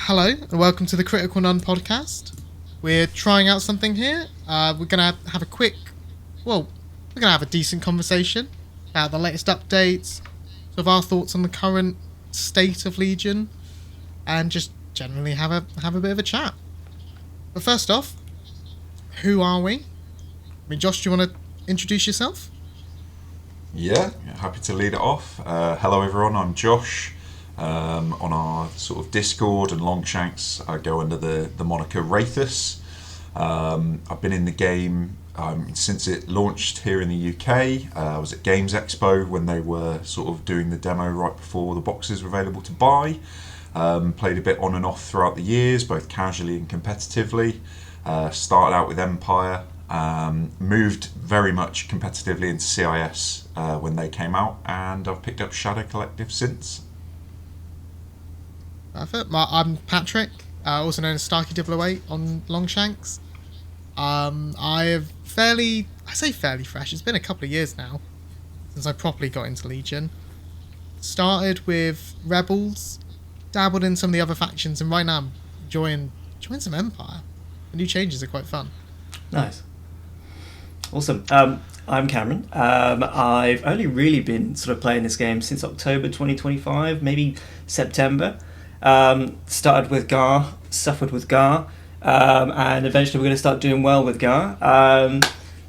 Hello and welcome to the Critical None podcast. We're trying out something here. We're going to have we're going to have a decent conversation about the latest updates, sort of our thoughts on the current state of Legion, and just generally have a bit of a chat. But first off, who are we? Josh, do you want to introduce yourself? Yeah, happy to lead it off. Hello everyone, I'm Josh. On our sort of Discord and Longshanks, I go under the moniker Wraithus. I've been in the game since it launched here in the UK. I was at Games Expo when they were sort of doing the demo right before the boxes were available to buy. Played a bit on and off throughout the years, both casually and competitively. Started out with Empire, moved very much competitively into CIS when they came out, and I've picked up Shadow Collective since. Perfect. I'm Patrick, also known as Starkey 008 on Longshanks. I say fairly fresh. It's been a couple of years now since I properly got into Legion. Started with Rebels, dabbled in some of the other factions, and right now I'm enjoying some Empire. The new changes are quite fun. Nice. Awesome. I'm Cameron. I've only really been sort of playing this game since October 2025, maybe September. Started with Gar, suffered with Gar, and eventually we're going to start doing well with Gar. As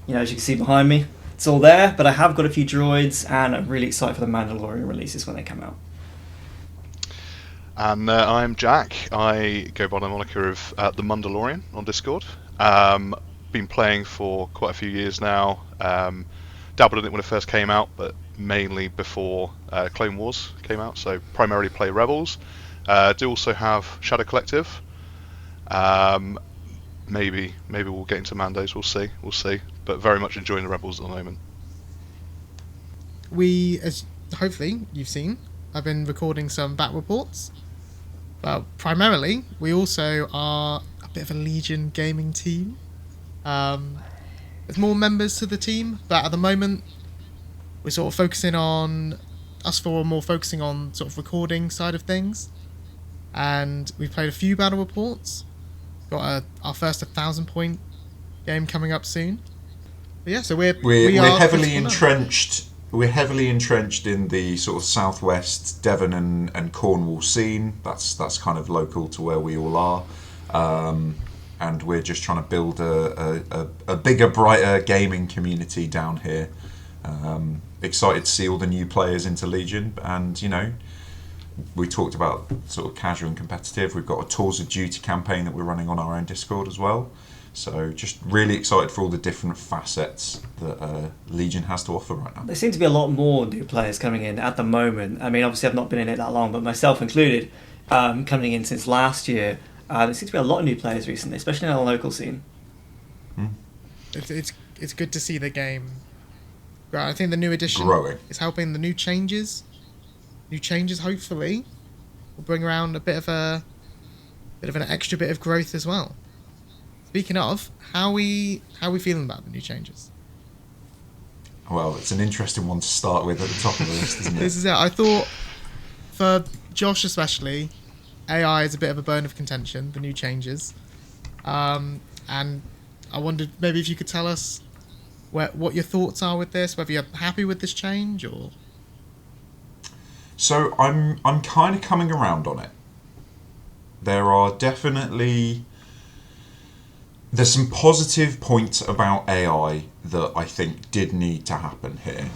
you can see behind me, it's all there, but I have got a few droids, and I'm really excited for the Mandalorian releases when they come out. And I'm Jack. I go by the moniker of the Mandalorian on Discord. Been playing for quite a few years now. Dabbled in it when it first came out, but mainly before Clone Wars came out, so primarily play Rebels. Do also have Shadow Collective. Maybe we'll get into Mandos. We'll see. But very much enjoying the Rebels at the moment. We, as hopefully you've seen, I've been recording some back reports. But primarily, we also are a bit of a Legion gaming team. There's more members to the team, but at the moment, we're sort of focusing on sort of recording side of things. And we've played a few battle reports. Got our first 1,000-point game coming up soon. But yeah, so we're heavily entrenched. We're heavily entrenched in the sort of southwest Devon and Cornwall scene. That's kind of local to where we all are, and we're just trying to build a bigger, brighter gaming community down here. Excited to see all the new players into Legion, and we talked about sort of casual and competitive. We've got a Tours of Duty campaign that we're running on our own Discord as well. So just really excited for all the different facets that Legion has to offer right now. There seem to be a lot more new players coming in at the moment. I mean, obviously I've not been in it that long, but myself included, coming in since last year. There seems to be a lot of new players recently, especially in our local scene. It's good to see the game. I think the new edition growing is helping the new changes. New changes, hopefully, will bring around a bit of an extra bit of growth as well. Speaking of, how are we feeling about the new changes? Well, it's an interesting one to start with at the top of the list, isn't it? This is it. I thought, for Josh especially, AI is a bit of a bone of contention, the new changes. And I wondered maybe if you could tell us what your thoughts are with this, whether you're happy with this change or... So I'm kind of coming around on it. There's some positive points about AI that I think did need to happen here.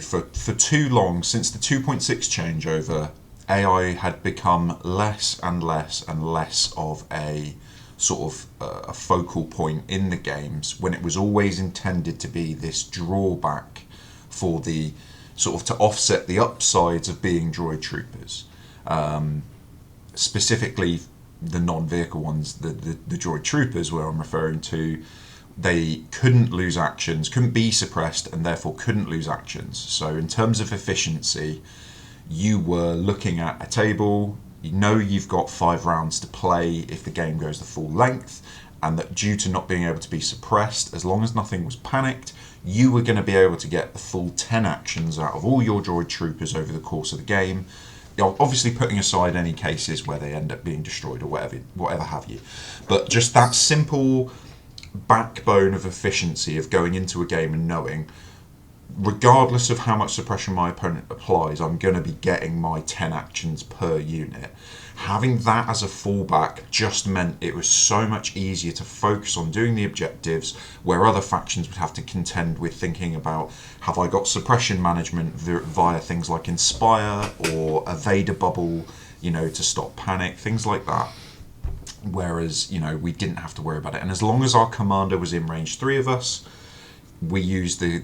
For too long, since the 2.6 changeover, AI had become less and less and less of a sort of a focal point in the games, when it was always intended to be this drawback for the sort of to offset the upsides of being droid troopers. Specifically the non-vehicle ones, the droid troopers, where I'm referring to, they couldn't lose actions, couldn't be suppressed, and therefore couldn't lose actions. So in terms of efficiency, you were looking at a table, you've got 5 rounds to play if the game goes the full length, and that due to not being able to be suppressed, as long as nothing was panicked, you were going to be able to get the full 10 actions out of all your droid troopers over the course of the game. obviously putting aside any cases where they end up being destroyed or whatever have you, but just that simple backbone of efficiency of going into a game and knowing, regardless of how much suppression my opponent applies, I'm going to be getting my 10 actions per unit. Having that as a fallback just meant it was so much easier to focus on doing the objectives, where other factions would have to contend with thinking about, have I got suppression management via things like Inspire or Evade a Bubble, to stop panic, things like that. Whereas, we didn't have to worry about it. And as long as our commander was in range 3 of us, we used the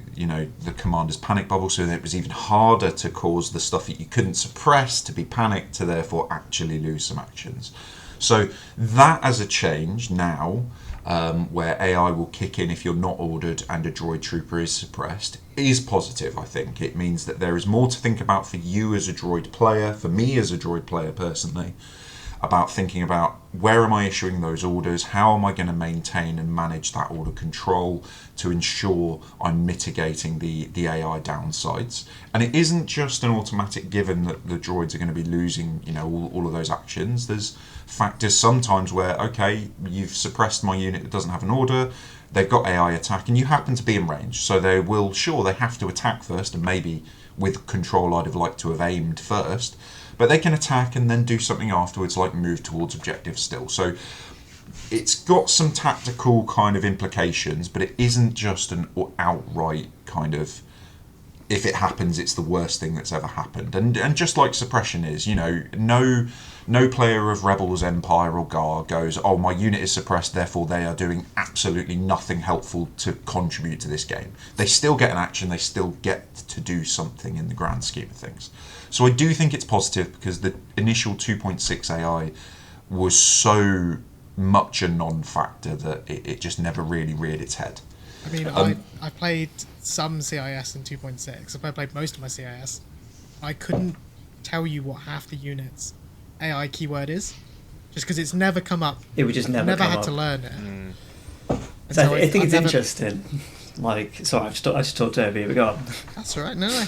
commander's panic bubble, so that it was even harder to cause the stuff that you couldn't suppress to be panicked, to therefore actually lose some actions. So that as a change now, where AI will kick in if you're not ordered and a droid trooper is suppressed, is positive, I think. It means that there is more to think about for you as a droid player, for me as a droid player personally, about thinking about where am I issuing those orders, how am I going to maintain and manage that order control to ensure I'm mitigating the AI downsides. And it isn't just an automatic given that the droids are going to be losing, all of those actions. There's factors sometimes where, okay, you've suppressed my unit that doesn't have an order, they've got AI attack, and you happen to be in range, so they have to attack first, and maybe with control I'd have liked to have aimed first, but they can attack and then do something afterwards, like move towards objectives still. So it's got some tactical kind of implications, but it isn't just an outright kind of, if it happens, it's the worst thing that's ever happened. And just like suppression is, no player of Rebels, Empire or GAR goes, oh, my unit is suppressed, therefore they are doing absolutely nothing helpful to contribute to this game. They still get an action, they still get to do something in the grand scheme of things. So I do think it's positive, because the initial 2.6 AI was so much a non-factor that it just never really reared its head. I mean, I played some CIS in 2.6. I played most of my CIS. I couldn't tell you what half the unit's AI keyword is, just because it's never come up. It would just never come had up. to learn it. So I think it's interesting. Sorry, I just talked over you, but go on. That's all right. No.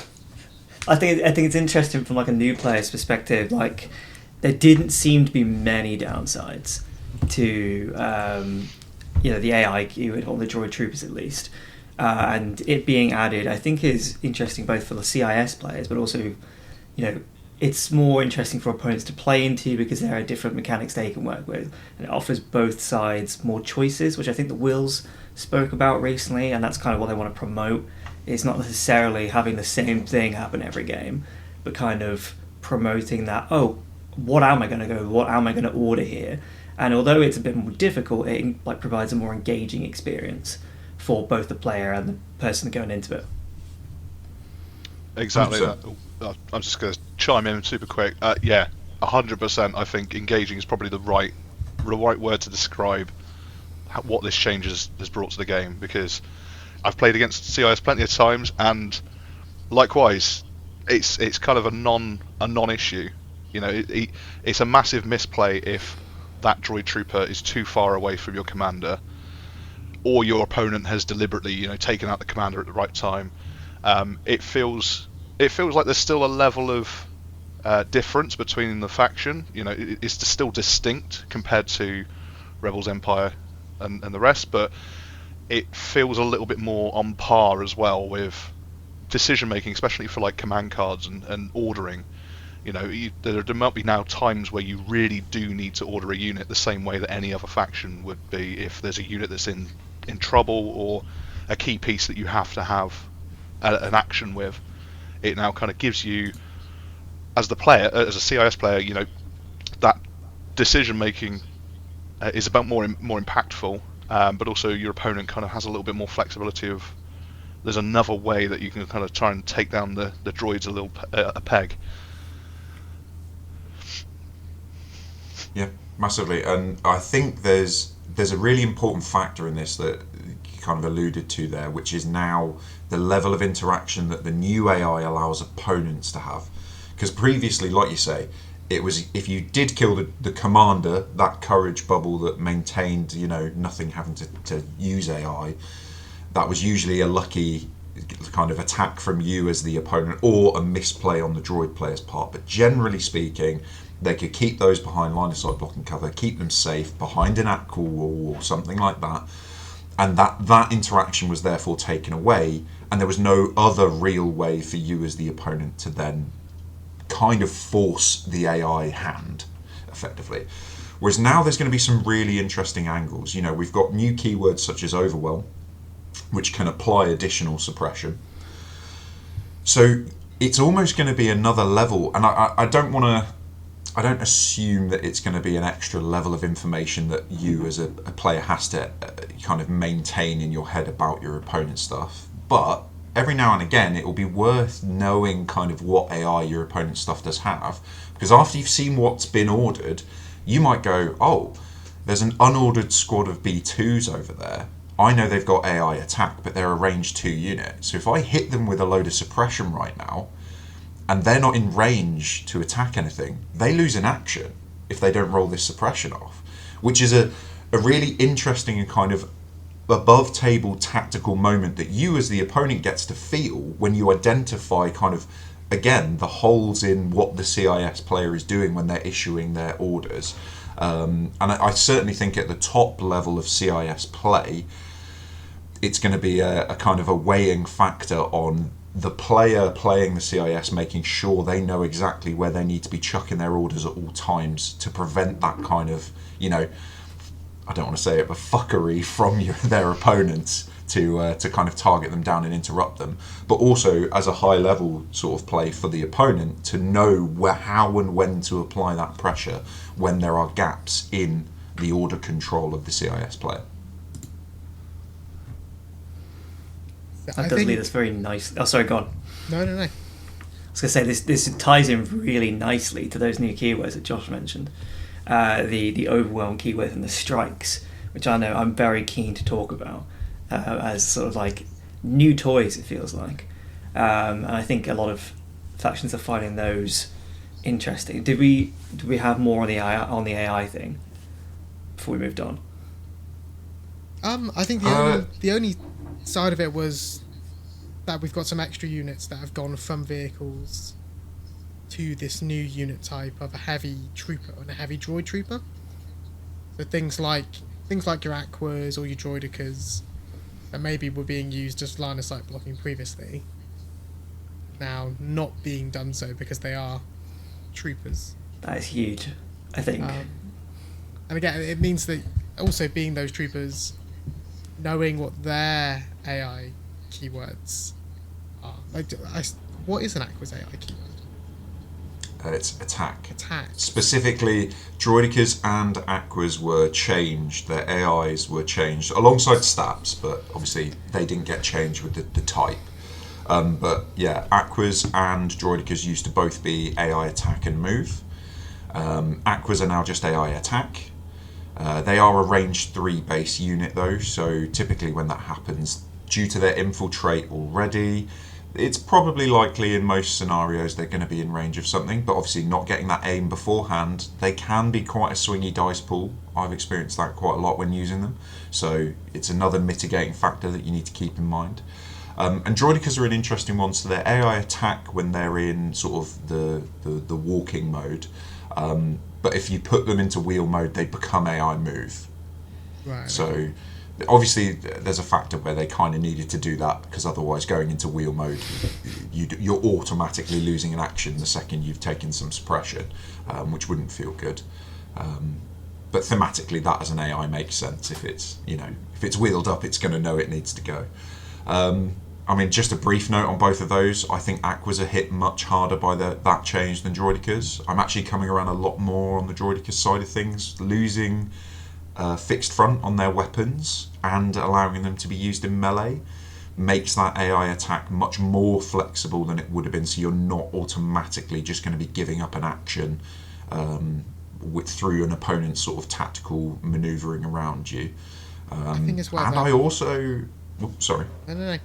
I think it's interesting from a new player's perspective. There didn't seem to be many downsides to the AI keyword on the droid troopers, at least, and it being added, I think, is interesting both for the CIS players, but also, it's more interesting for opponents to play into, because there are different mechanics they can work with, and it offers both sides more choices, which I think the Wills spoke about recently, and that's kind of what they want to promote. It's not necessarily having the same thing happen every game, but kind of promoting that, what am I going to go, what am I going to order here? And although it's a bit more difficult, it provides a more engaging experience for both the player and the person going into it. Exactly. I'm just going to chime in super quick. 100%. I think engaging is probably the right word to describe what this change has brought to the game, because I've played against CIS plenty of times, and likewise, it's kind of a non-issue. It's a massive misplay if that droid trooper is too far away from your commander, or your opponent has deliberately, taken out the commander at the right time. It feels like there's still a level of difference between the faction. It's still distinct compared to Rebels, Empire, and the rest, but it feels a little bit more on par as well with decision making, especially for command cards and ordering. There might be now times where you really do need to order a unit the same way that any other faction would be if there's a unit that's in trouble, or a key piece that you have to have an action with. It now kind of gives you, as the player, as a CIS player, that decision making is about more impactful, but also your opponent kind of has a little bit more flexibility of, there's another way that you can kind of try and take down the droids a peg. Yeah, massively. And I think there's a really important factor in this that you kind of alluded to there, which is now the level of interaction that the new AI allows opponents to have. Because previously, like you say, it was, if you did kill the commander, that courage bubble that maintained, nothing having to use AI, that was usually a lucky kind of attack from you as the opponent, or a misplay on the droid player's part. But generally speaking, they could keep those behind line of sight blocking cover, keep them safe behind an aqua wall or something like that, and that interaction was therefore taken away, and there was no other real way for you as the opponent to then kind of force the AI hand, effectively. Whereas now there's going to be some really interesting angles. You know, we've got new keywords such as overwhelm, which can apply additional suppression. So it's almost going to be another level, and I don't assume that it's going to be an extra level of information that you as a player has to kind of maintain in your head about your opponent's stuff. But every now and again, it will be worth knowing kind of what AI your opponent's stuff does have, because after you've seen what's been ordered, you might go, oh, there's an unordered squad of B2s over there. I know they've got AI attack, but they're a range 2 unit. So if I hit them with a load of suppression right now, and they're not in range to attack anything, they lose an action if they don't roll this suppression off, which is a really interesting and kind of above table tactical moment that you as the opponent gets to feel when you identify kind of, again, the holes in what the CIS player is doing when they're issuing their orders. And I certainly think at the top level of CIS play, it's going to be a kind of a weighing factor on the player playing the CIS, making sure they know exactly where they need to be chucking their orders at all times to prevent that kind of, you know, I don't want to say it, but fuckery from their opponents to kind of target them down and interrupt them. But also as a high level sort of play for the opponent to know how and when to apply that pressure when there are gaps in the order control of the CIS player. That does lead us very nice. Oh, sorry, go on. No. I was going to say this ties in really nicely to those new keywords that Josh mentioned, the overwhelm keyword and the strikes, which I know I'm very keen to talk about as sort of like new toys. It feels like, and I think a lot of factions are finding those interesting. Did we have more on the AI thing before we moved on? I think the only side of it was that we've got some extra units that have gone from vehicles to this new unit type of a heavy trooper and a heavy droid trooper. So things like your aquas or your droidicas that maybe were being used as line of sight blocking previously, now not being done so because they are troopers. That is huge, I think. And again, it means that also being those troopers, knowing what their AI keywords are. Like, what is an Aqua's AI keyword? It's attack. Attack. Specifically, droidicas and aquas were changed. Their AIs were changed alongside stats, but obviously they didn't get changed with the type. But yeah, aquas and droidicas used to both be AI attack and move. Aquas are now just AI attack. They are a range 3 base unit though, so typically when that happens, due to their infiltrate already, it's probably likely in most scenarios they're going to be in range of something, but obviously not getting that aim beforehand, they can be quite a swingy dice pool. I've experienced that quite a lot when using them, so it's another mitigating factor that you need to keep in mind. And droidicas are an interesting one, so their AI attack when they're in sort of the walking mode, but if you put them into wheel mode, they become AI move. Right. So obviously there's a factor where they kind of needed to do that, because otherwise going into wheel mode, you're automatically losing an action the second you've taken some suppression, which wouldn't feel good. But thematically, that as an AI makes sense. If it's wheeled up, it's going to know it needs to go. I mean, just a brief note on both of those. I think aquas are hit much harder by that change than droidicas. I'm actually coming around a lot more on the droidicas side of things, losing fixed front on their weapons and allowing them to be used in melee makes that AI attack much more flexible than it would have been, so you're not automatically just going to be giving up an action through an opponent's sort of tactical manoeuvring around you. I think as well. And I also... sorry. No.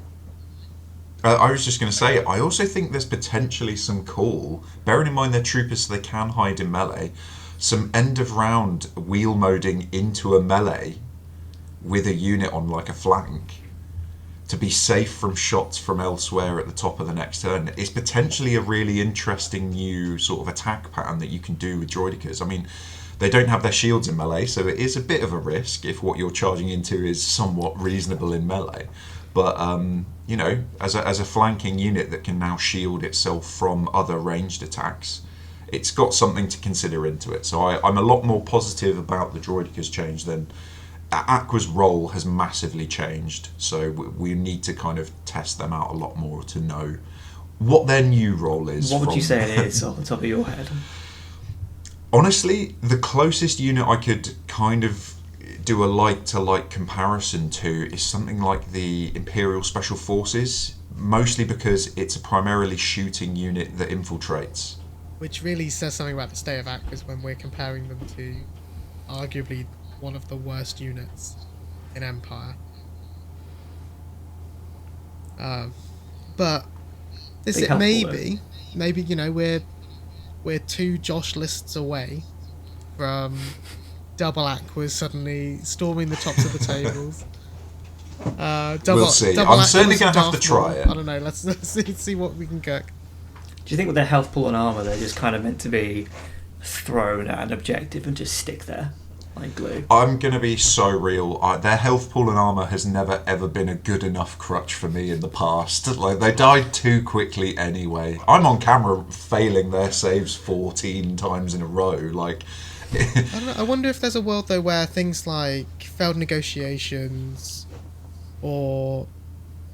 I was just going to say, I also think there's potentially some call, bearing in mind they're troopers so they can hide in melee, some end of round wheel moding into a melee with a unit on like a flank to be safe from shots from elsewhere at the top of the next turn is potentially a really interesting new sort of attack pattern that you can do with Droidicas. I mean, they don't have their shields in melee, so it is a bit of a risk if what you're charging into is somewhat reasonable in melee. But, you know, as a flanking unit that can now shield itself from other ranged attacks, it's got something to consider into it. So I'm a lot more positive about the Droidicas change than... Aqua's role has massively changed, so we need to kind of test them out a lot more to know what their new role is. What would you say it is off the top of your head? Honestly, the closest unit I could kind of do a like-to-like comparison to is something like the Imperial Special Forces, mostly because it's a primarily shooting unit that infiltrates. Which really says something about the state of Aquas when we're comparing them to arguably one of the worst units in Empire. But this Big it helpful, maybe you know we're 2 Josh lists away from double Aquas suddenly storming the tops of the tables. We'll see. I'm certainly going to have to try it. I don't know. Let's see what we can cook. Do you think with their health pool and armour, they're just kind of meant to be thrown at an objective and just stick there like glue? I'm going to be so real. Their health pool and armour has never ever been a good enough crutch for me in the past. Like, they died too quickly anyway. I'm on camera failing their saves 14 times in a row. Like, I don't know. I wonder if there's a world though where things like failed negotiations or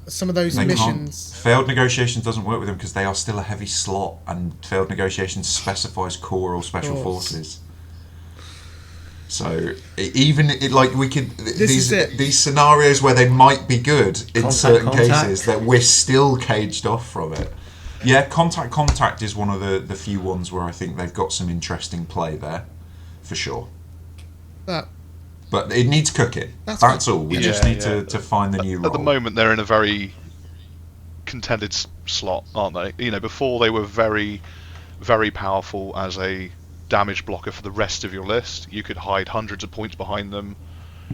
some of those missions. Failed negotiations doesn't work with them because they are still a heavy slot, and failed negotiations specifies core or special forces. So even like we could these scenarios where they might be good in certain cases that we're still caged off from it. Yeah, contact is one of the few ones where I think they've got some interesting play there, for sure. But it needs cooking. That's all. We just need to find the new role. At the moment, they're in a very contended slot, aren't they? You know, before they were very, very powerful as a damage blocker for the rest of your list. You could hide hundreds of points behind them,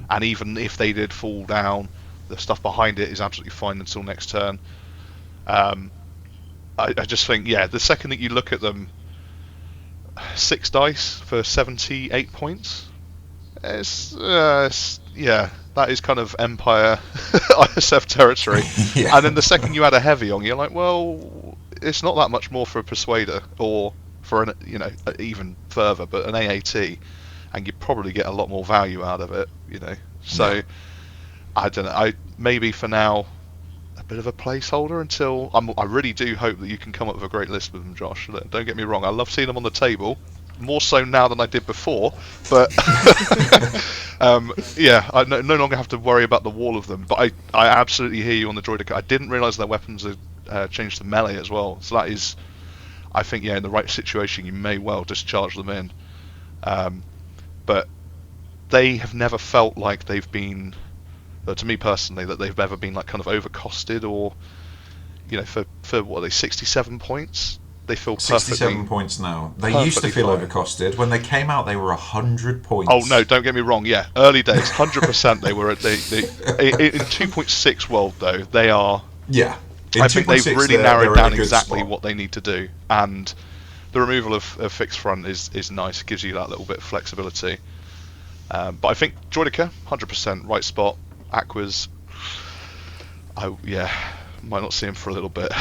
and even if they did fall down, the stuff behind it is absolutely fine until next turn. I just think, the second that you look at them, 6 dice for 78 points. That is kind of Empire ISF territory. Yeah. And then the second you add a heavy on, you're like, well, it's not that much more for a Persuader or for an, even further, but an AAT, and you probably get a lot more value out of it, So I don't know. Maybe for now, a bit of a placeholder until I really do hope that you can come up with a great list with them, Josh. Don't get me wrong. I love seeing them on the table. More so now than I did before, but I no longer have to worry about the wall of them. But I absolutely hear you on the Droidica. I didn't realise their weapons had changed to melee as well. So that is, I think, in the right situation, you may well just charge them in. But they have never felt like they've been, to me personally, that they've ever been like kind of overcosted or, for what are they, 67 points? They feel perfectly... 67 points now. They used to feel overcosted. When they came out, they were 100 points. Oh, no, don't get me wrong. Yeah, early days, 100% they were at in 2.6 world, though, they are... Yeah. I think they've really narrowed down exactly what they need to do. And the removal of fixed front is nice. It gives you that little bit of flexibility. But I think Droidica, 100% right spot. Aquas, might not see him for a little bit.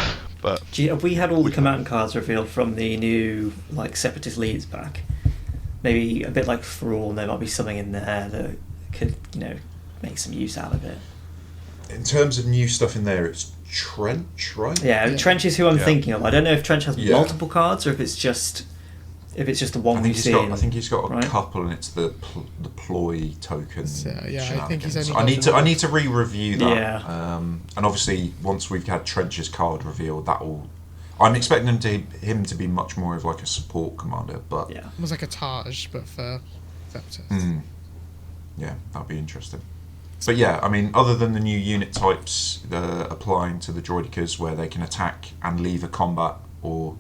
But have we had all the command cards revealed from the new separatist leads back? Maybe a bit like Thrawn, there might be something in there that could make some use out of it. In terms of new stuff in there, it's Trench, right? Yeah, Trench is who I'm thinking of. I don't know if Trench has multiple cards or if it's just the one we've seen. I think he's got a couple, and it's the ploy token. I think he's only. I need to re-review that. Yeah. And obviously, once we've had Trench's card revealed, I'm expecting him to be much more of like a support commander, but almost like a Taj, but for Separatist. Yeah, that'd be interesting. But I mean, other than the new unit types applying to the Droidicas, where they can attack and leave a combat, or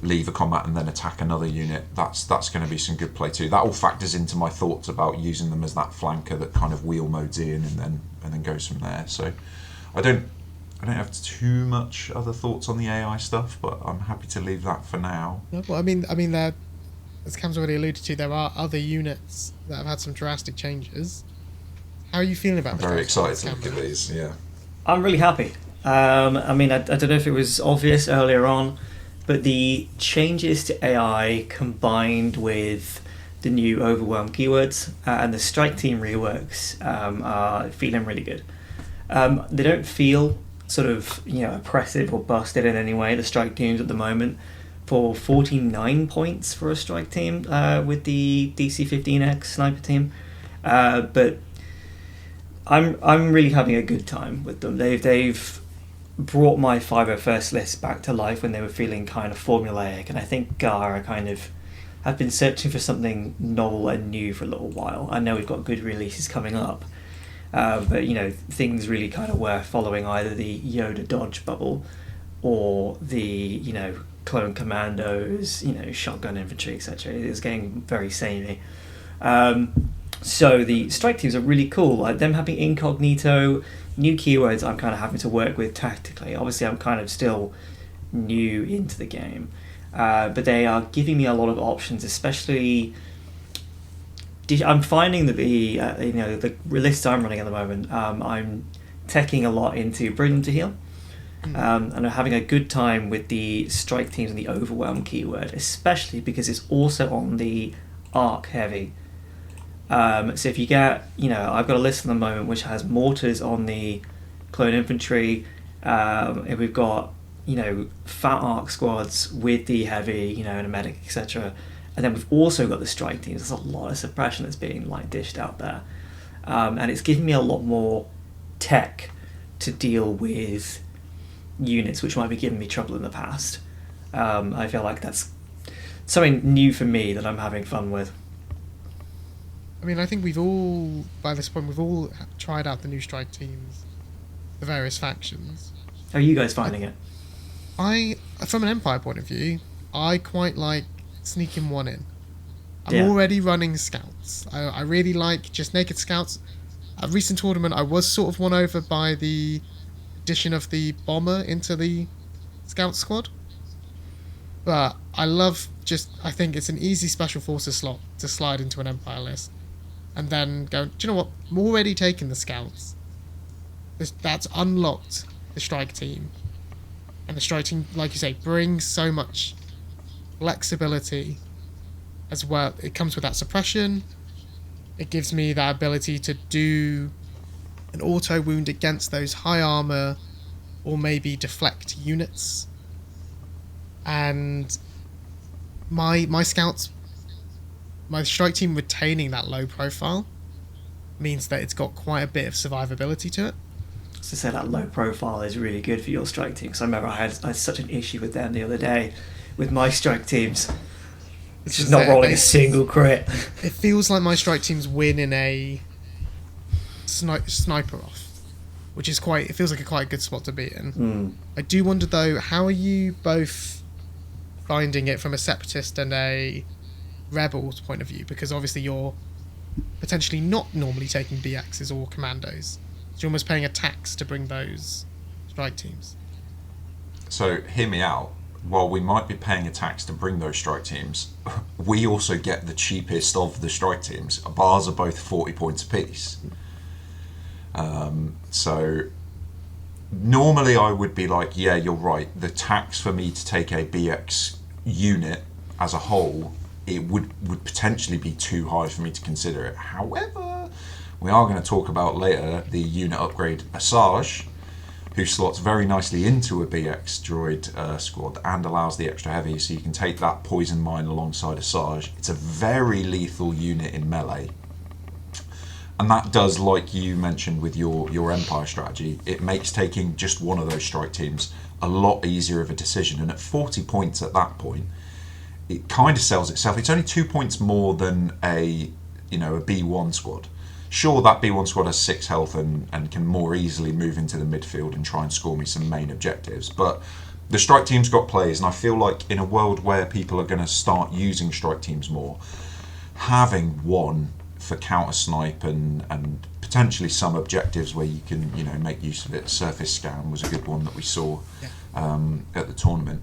leave a combat and then attack another unit, that's going to be some good play too. That all factors into my thoughts about using them as that flanker that kind of wheel modes in and then goes from there. So I don't have too much other thoughts on the AI stuff, but I'm happy to leave that for now. No, well, I mean, there, as Cam's already alluded to, there are other units that have had some drastic changes. How are you feeling about I'm this? very excited to look at these. Yeah, I'm really happy. I mean, I don't know if it was obvious earlier on, but the changes to AI combined with the new Overwhelm keywords and the Strike Team reworks are feeling really good. They don't feel sort of oppressive or busted in any way. The Strike Teams at the moment for 49 points for a Strike Team with the DC-15X Sniper Team, but I'm really having a good time with them. They've brought my 501st list back to life when they were feeling kind of formulaic, and I think Gara kind of have been searching for something novel and new for a little while. I know we've got good releases coming up, but things really kind of were following either the Yoda dodge bubble or the clone commandos, shotgun infantry, etc. It was getting very samey. So the strike teams are really cool. Like them having incognito, new keywords I'm kind of having to work with tactically. Obviously I'm kind of still new into the game, but they are giving me a lot of options, especially I'm finding that the lists I'm running at the moment, I'm teching a lot into Bring Them to Heal, and I'm having a good time with the strike teams and the Overwhelm keyword, especially because it's also on the arc heavy. So if you get, I've got a list at the moment which has mortars on the clone infantry, if we've got, fat arc squads with the heavy, and a medic, etc. And then we've also got the strike teams. There's a lot of suppression that's being dished out there. And it's giving me a lot more tech to deal with units which might be giving me trouble in the past. I feel like that's something new for me that I'm having fun with. I mean, I think by this point, we've all tried out the new strike teams, the various factions. How are you guys finding it? From an Empire point of view, I quite like sneaking one in. I'm Yeah. already running scouts. I really like just naked scouts. A recent tournament, I was sort of won over by the addition of the bomber into the scout squad. But I think it's an easy special forces slot to slide into an Empire list. And then go, do you know what? I'm already taking the scouts. That's unlocked the strike team. And the strike team, like you say, brings so much flexibility as well. It comes with that suppression. It gives me that ability to do an auto wound against those high armor or maybe deflect units. And my scouts, my strike team retaining that low profile means that it's got quite a bit of survivability to it. To say that low profile is really good for your strike team, because I remember I had such an issue with them the other day with my strike teams. It's just not rolling a single crit. It feels like my strike teams win in a sniper off, which is it feels like a quite good spot to be in. I do wonder though, how are you both finding it from a separatist and a rebel's point of view? Because obviously you're potentially not normally taking BXs or commandos. So you're almost paying a tax to bring those strike teams. So hear me out. While we might be paying a tax to bring those strike teams, we also get the cheapest of the strike teams. Bars are both 40 points apiece. So normally I would be like, yeah, you're right. The tax for me to take a BX unit as a whole, it would potentially be too high for me to consider it. However, we are going to talk about later the unit upgrade Asajj, who slots very nicely into a BX droid squad and allows the extra heavy, so you can take that poison mine alongside Asajj. It's a very lethal unit in melee. And that does, like you mentioned with your Empire strategy, it makes taking just one of those strike teams a lot easier of a decision. And at 40 points at that point, it kind of sells itself. It's only 2 points more than a B1 squad. Sure, that B1 squad has 6 health and can more easily move into the midfield and try and score me some main objectives. But the strike team's got players, and I feel like in a world where people are going to start using strike teams more, having one for counter snipe and potentially some objectives where you can make use of it. Surface scan was a good one that we saw at the tournament.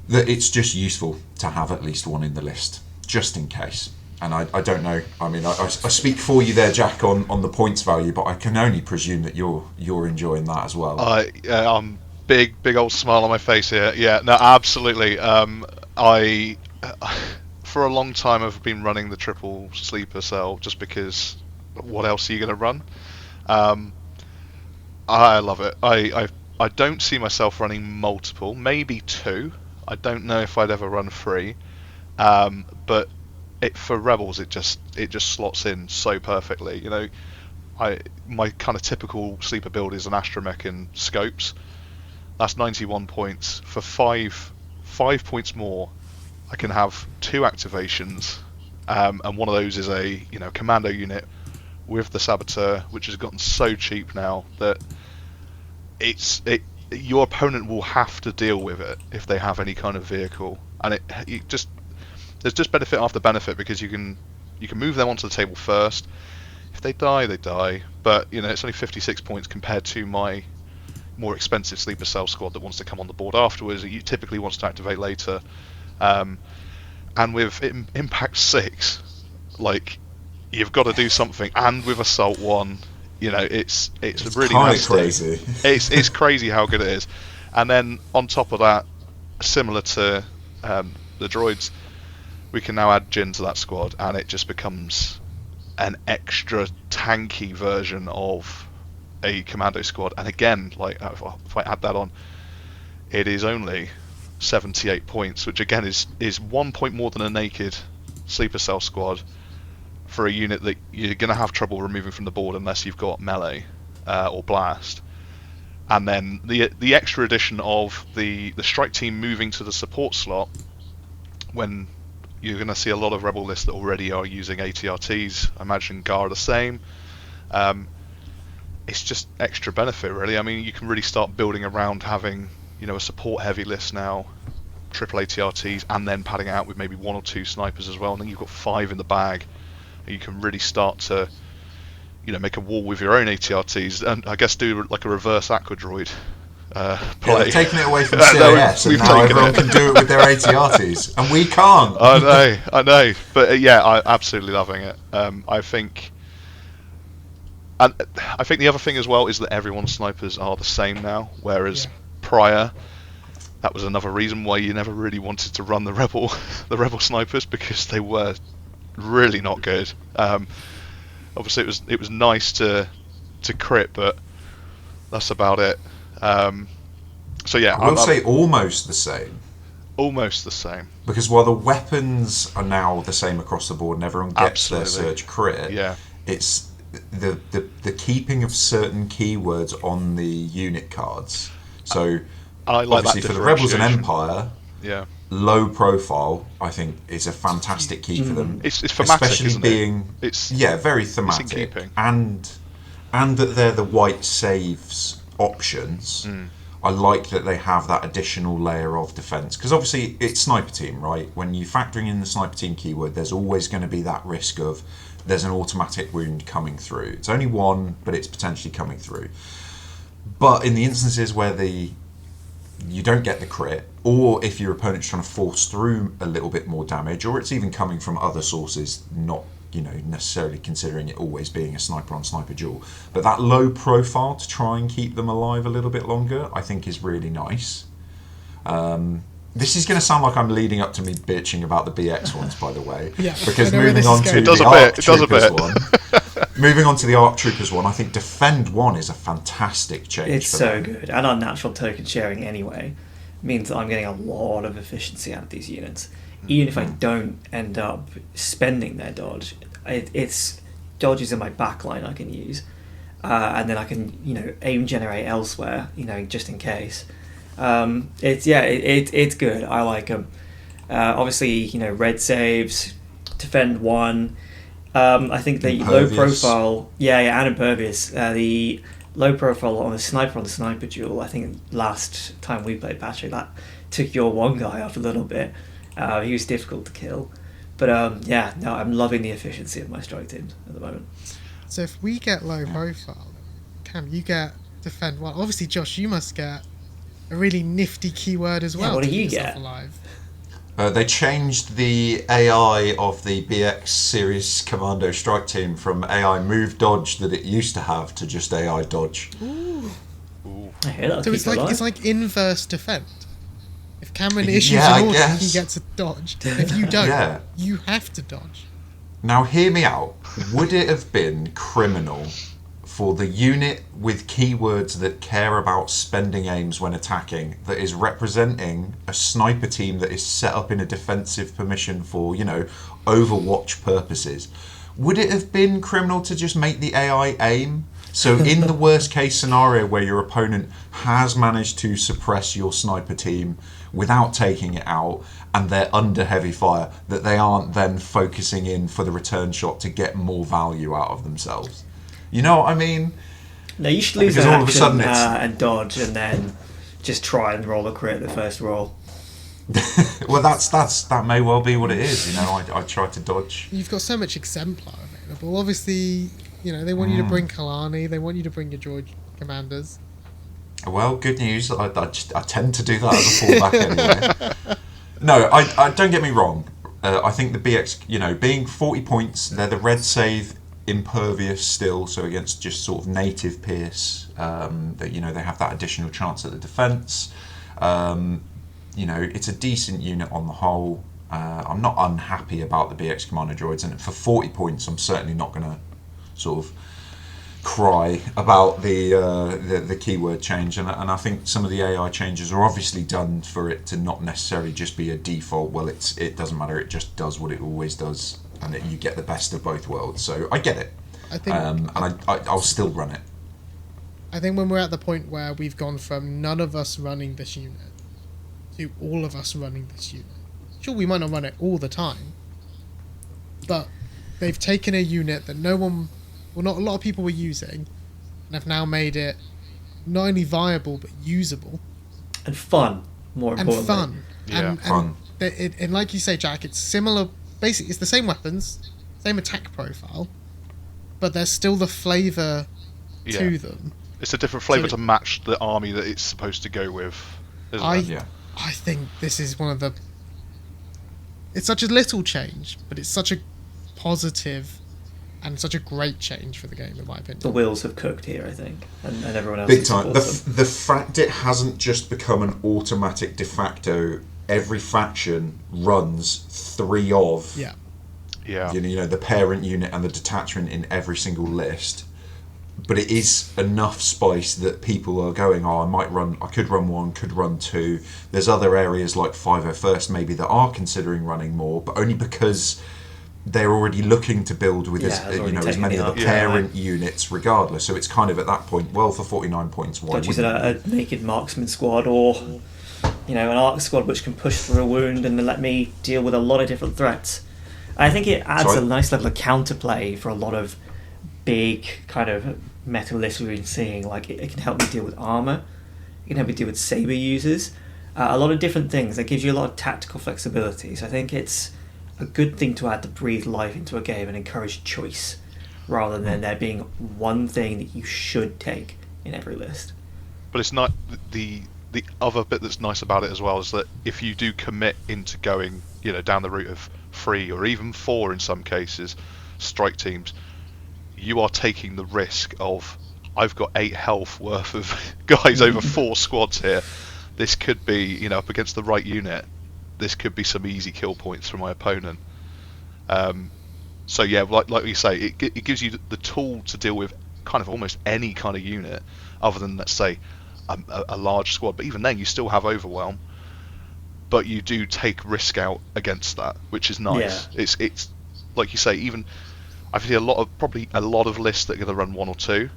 That it's just useful to have at least one in the list just in case. And I don't know. I mean, I speak for you there, Jack, on the points value, but I can only presume that you're enjoying that as well. I'm big old smile on my face here. Yeah, no, absolutely. I for a long time I've been running the triple sleeper cell just because what else are you going to run? I love it. I don't see myself running multiple, maybe 2. I don't know if I'd ever run 3, but for Rebels it just slots in so perfectly. My kind of typical sleeper build is an astromech and scopes. That's 91 points. For 5 points more, I can have 2 activations, and one of those is a commando unit with the saboteur, which has gotten so cheap now that your opponent will have to deal with it if they have any kind of vehicle, and there's just benefit after benefit because you can move them onto the table first. If they die, they die, but it's only 56 points compared to my more expensive sleeper cell squad that wants to come on the board afterwards. It typically wants to activate later, and with Impact 6, like, you've got to do something, and with Assault 1, it's really nasty. Crazy. It's crazy how good it is. And then on top of that, similar to the droids, we can now add Jyn to that squad, and it just becomes an extra tanky version of a commando squad. And again, like, if I add that on, it is only 78 points, which again is 1 point more than a naked sleeper cell squad for a unit that you're going to have trouble removing from the board unless you've got melee or blast. And then the extra addition of the strike team moving to the support slot, when you're going to see a lot of Rebel lists that already are using ATRTs. I imagine GAR are the same. It's just extra benefit, really. I mean, you can really start building around having a support heavy list now, triple ATRTs, and then padding it out with maybe 1 or 2 snipers as well, and then you've got 5 in the bag. You can really start to, make a wall with your own ATRTs, and I guess do like a reverse Aqua Droid play. Yeah, they've taken it away from CIS, and now everyone can do it with their ATRTs, and we can't. I know, but yeah, I'm absolutely loving it. I think the other thing as well is that everyone's snipers are the same now, whereas prior, that was another reason why you never really wanted to run the rebel snipers, because they were really not good. Obviously it was nice to crit, but that's about it. So yeah, I will say almost the same. Almost the same. Because while the weapons are now the same across the board and everyone gets their surge crit, it's the keeping of certain keywords on the unit cards. So I like obviously that for the Rebels and Empire, low profile, I think, is a fantastic key for them. It's thematic, especially isn't being it? It's very thematic, it's in keeping. and that they're the white saves options. I like that they have that additional layer of defense, because obviously it's sniper team, right? When you're factoring in the sniper team keyword, there's always going to be that risk of there's an automatic wound coming through. It's only one, but it's potentially coming through. But in the instances where you don't get the crit, or if your opponent's trying to force through a little bit more damage, or it's even coming from other sources, not necessarily considering it always being a sniper on sniper duel, but that low profile to try and keep them alive a little bit longer, I think is really nice. This is going to sound like I'm leading up to me bitching about the BX ones, by the way. Because moving on to the ARC Troopers one, moving on to the ARC Troopers one, I think Defend 1 is a fantastic change. It's so good, and our natural token sharing anyway means that I'm getting a lot of efficiency out of these units. Even if I don't end up spending their dodge, it's dodges in my backline I can use, and then I can aim generate elsewhere, just in case. It's good. I like them. Obviously, red saves, Defend 1. I think the low profile, and Impervious. The low profile on a sniper duel. I think last time we played Patrick, that took your one guy off a little bit. He was difficult to kill. But I'm loving the efficiency of my strike teams at the moment. So if we get low profile, Cam, you get defend well. Obviously, Josh, you must get a really nifty keyword as well. What do to you keep yourself get? Alive. They changed the AI of the BX Series Commando Strike Team from AI Move Dodge that it used to have to just AI Dodge. Ooh. I hear that. So it's like inverse defend. If Cameron issues Yeah, an I order, guess. he gets a dodge. If you don't, Yeah. you have to dodge. Now, hear me out. Would it have been criminal for the unit with keywords that care about spending aims when attacking, that is representing a sniper team that is set up in a defensive permission for, Overwatch purposes? Would it have been criminal to just make the AI aim? So in the worst case scenario where your opponent has managed to suppress your sniper team without taking it out and they're under heavy fire, that they aren't then focusing in for the return shot to get more value out of themselves. You know what I mean? No, you should lose Because an all of a action sudden it's- and dodge, and then just try and roll a crit the first roll. Well, that may well be what it is. I try to dodge. You've got so much exemplar available. Obviously, they want you to bring Kalani. They want you to bring your droid commanders. Well, good news. I tend to do that as a fallback anyway. No, I don't get me wrong. I think the BX, being 40 points, they're the red save impervious still, so against just sort of native pierce, that they have that additional chance at the defence. It's a decent unit on the whole. I'm not unhappy about the BX Commander droids, and for 40 points, I'm certainly not going to sort of cry about the keyword change, and I think some of the AI changes are obviously done for it to not necessarily just be a default. Well, it doesn't matter; it just does what it always does, and you get the best of both worlds. So I get it, I think, and I'll still run it. I think when we're at the point where we've gone from none of us running this unit to all of us running this unit. Sure, we might not run it all the time, but they've taken a unit that not a lot of people were using, and have now made it not only viable but usable And fun, more and importantly. fun. Yeah, fun. And like you say, Jack, it's similar. Basically, it's the same weapons, same attack profile, but there's still the flavour to them. It's a different flavour So- to match the army that it's supposed to go with, isn't it? Yeah. I think this is one of the. It's such a little change, but it's such a positive and such a great change for the game, in my opinion. The wheels have cooked here, I think, and everyone else Big has time. supported them. The fact it hasn't just become an automatic de facto. Every faction runs 3 of Yeah. Yeah. the parent unit and the detachment in every single list, but it is enough spice that people are going, I could run 1, could run 2. There's other areas like 50 maybe that are considering running more, but only because they're already looking to build with Yeah, it's already as taken many the of the arc. parent units regardless. So it's kind of at that point, well, for 49 points, why Don't use wouldn't a naked marksman squad or an arc squad which can push through a wound and let me deal with a lot of different threats. I think it adds So a nice level of counterplay for a lot of big kind of meta lists we've been seeing. Like it can help me deal with armor, it can help me deal with saber users, a lot of different things. That gives you a lot of tactical flexibility. So I think it's a good thing to add to breathe life into a game and encourage choice, rather than there being one thing that you should take in every list. But it's not the other bit that's nice about it as well is that if you do commit into going, down the route of 3 or even 4 in some cases, strike teams, you are taking the risk of, I've got 8 health worth of guys over 4 squads here. This could be, up against the right unit, this could be some easy kill points for my opponent. So yeah, like you say, it gives you the tool to deal with kind of almost any kind of unit, other than, let's say, a large squad. But even then, you still have overwhelm, but you do take risk out against that, which is nice. Yeah. It's like you say, even I see probably a lot of lists that are going to run 1 or 2,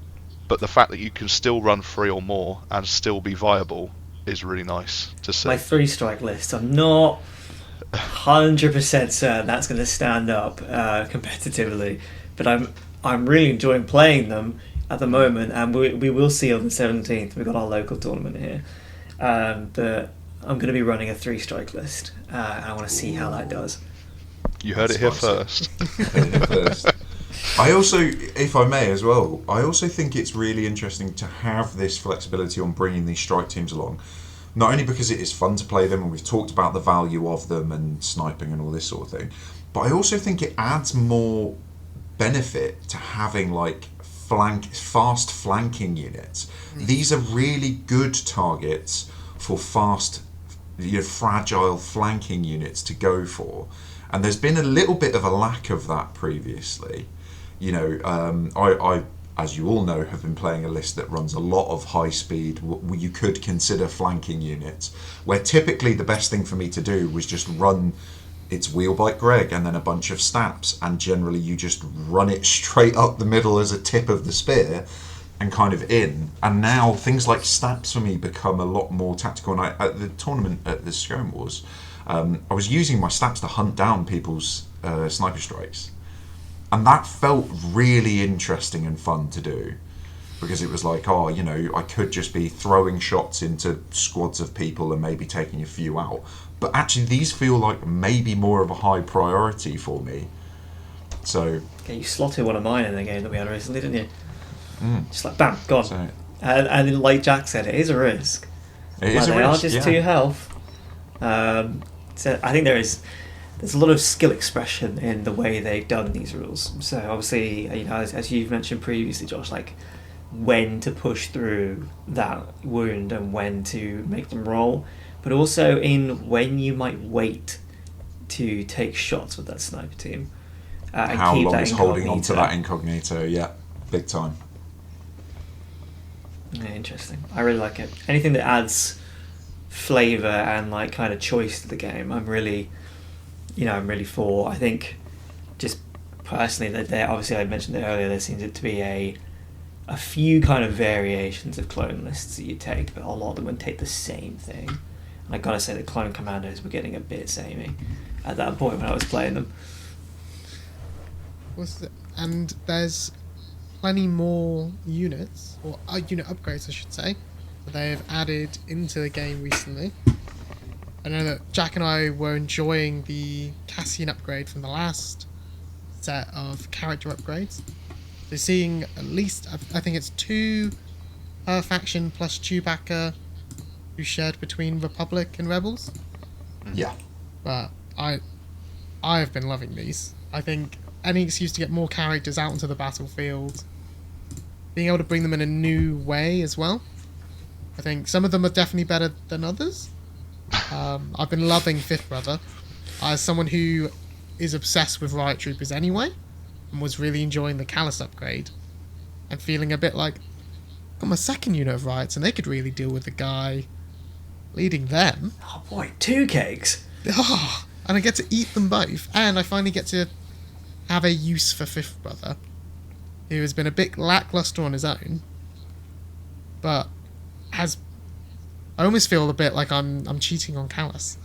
but the fact that you can still run 3 or more and still be viable is really nice to see. My 3-strike list, I'm not 100% certain that's going to stand up competitively, but I'm really enjoying playing them at the moment, and we will see on the 17th. We've got our local tournament here. That I'm going to be running a 3-strike list, and I want to see how that does. You heard it here first. I also, if I may as well, I also think it's really interesting to have this flexibility on bringing these strike teams along. Not only because it is fun to play them, and we've talked about the value of them and sniping and all this sort of thing, but I also think it adds more benefit to having like fast flanking units. These are really good targets for fast, fragile flanking units to go for, and there's been a little bit of a lack of that previously. I as you all know, have been playing a list that runs a lot of high speed, what you could consider flanking units, where typically the best thing for me to do was just run its Wheelbite Greg and then a bunch of stabs, and generally you just run it straight up the middle as a tip of the spear and kind of in. And now things like stabs for me become a lot more tactical. And at the tournament at the Scone Wars, I was using my stabs to hunt down people's sniper strikes. And that felt really interesting and fun to do, because it was like, I could just be throwing shots into squads of people and maybe taking a few out. But actually, these feel like maybe more of a high priority for me. So yeah, you slotted one of mine in the game that we had recently, didn't you? Just like bam, gone. So, and like Jack said, it is a risk. it is a They risk, are just yeah. 2 health. So I think there's a lot of skill expression in the way they've done these rules. So obviously, as you've mentioned previously, Josh, like when to push through that wound and when to make them roll, but also in when you might wait to take shots with that sniper team. And How keep long that is holding on to incognito. that incognito? Yeah, big time. Yeah, interesting. I really like it. Anything that adds flavour and like kind of choice to the game, I'm really for. I think just personally that there, obviously I mentioned it earlier, there seems to be a few kind of variations of clone lists that you take, but a lot of them would take the same thing. And I gotta say that Clone Commandos were getting a bit samey at that point when I was playing them. And there's plenty more units, or unit upgrades I should say, that they've added into the game recently. I know that Jack and I were enjoying the Cassian upgrade from the last set of character upgrades. So seeing at least, I think it's 2 per faction plus Chewbacca who shared between Republic and Rebels. Yeah. But I have been loving these. I think any excuse to get more characters out into the battlefield, being able to bring them in a new way as well. I think some of them are definitely better than others. I've been loving Fifth Brother as someone who is obsessed with Riot Troopers anyway, and was really enjoying the Callus upgrade and feeling a bit like I've got my second unit of Riots and they could really deal with the guy leading them. Oh boy, 2 cakes. Oh, and I get to eat them both, and I finally get to have a use for Fifth Brother, who has been a bit lackluster on his own, but has. I almost feel a bit like I'm cheating on Callus,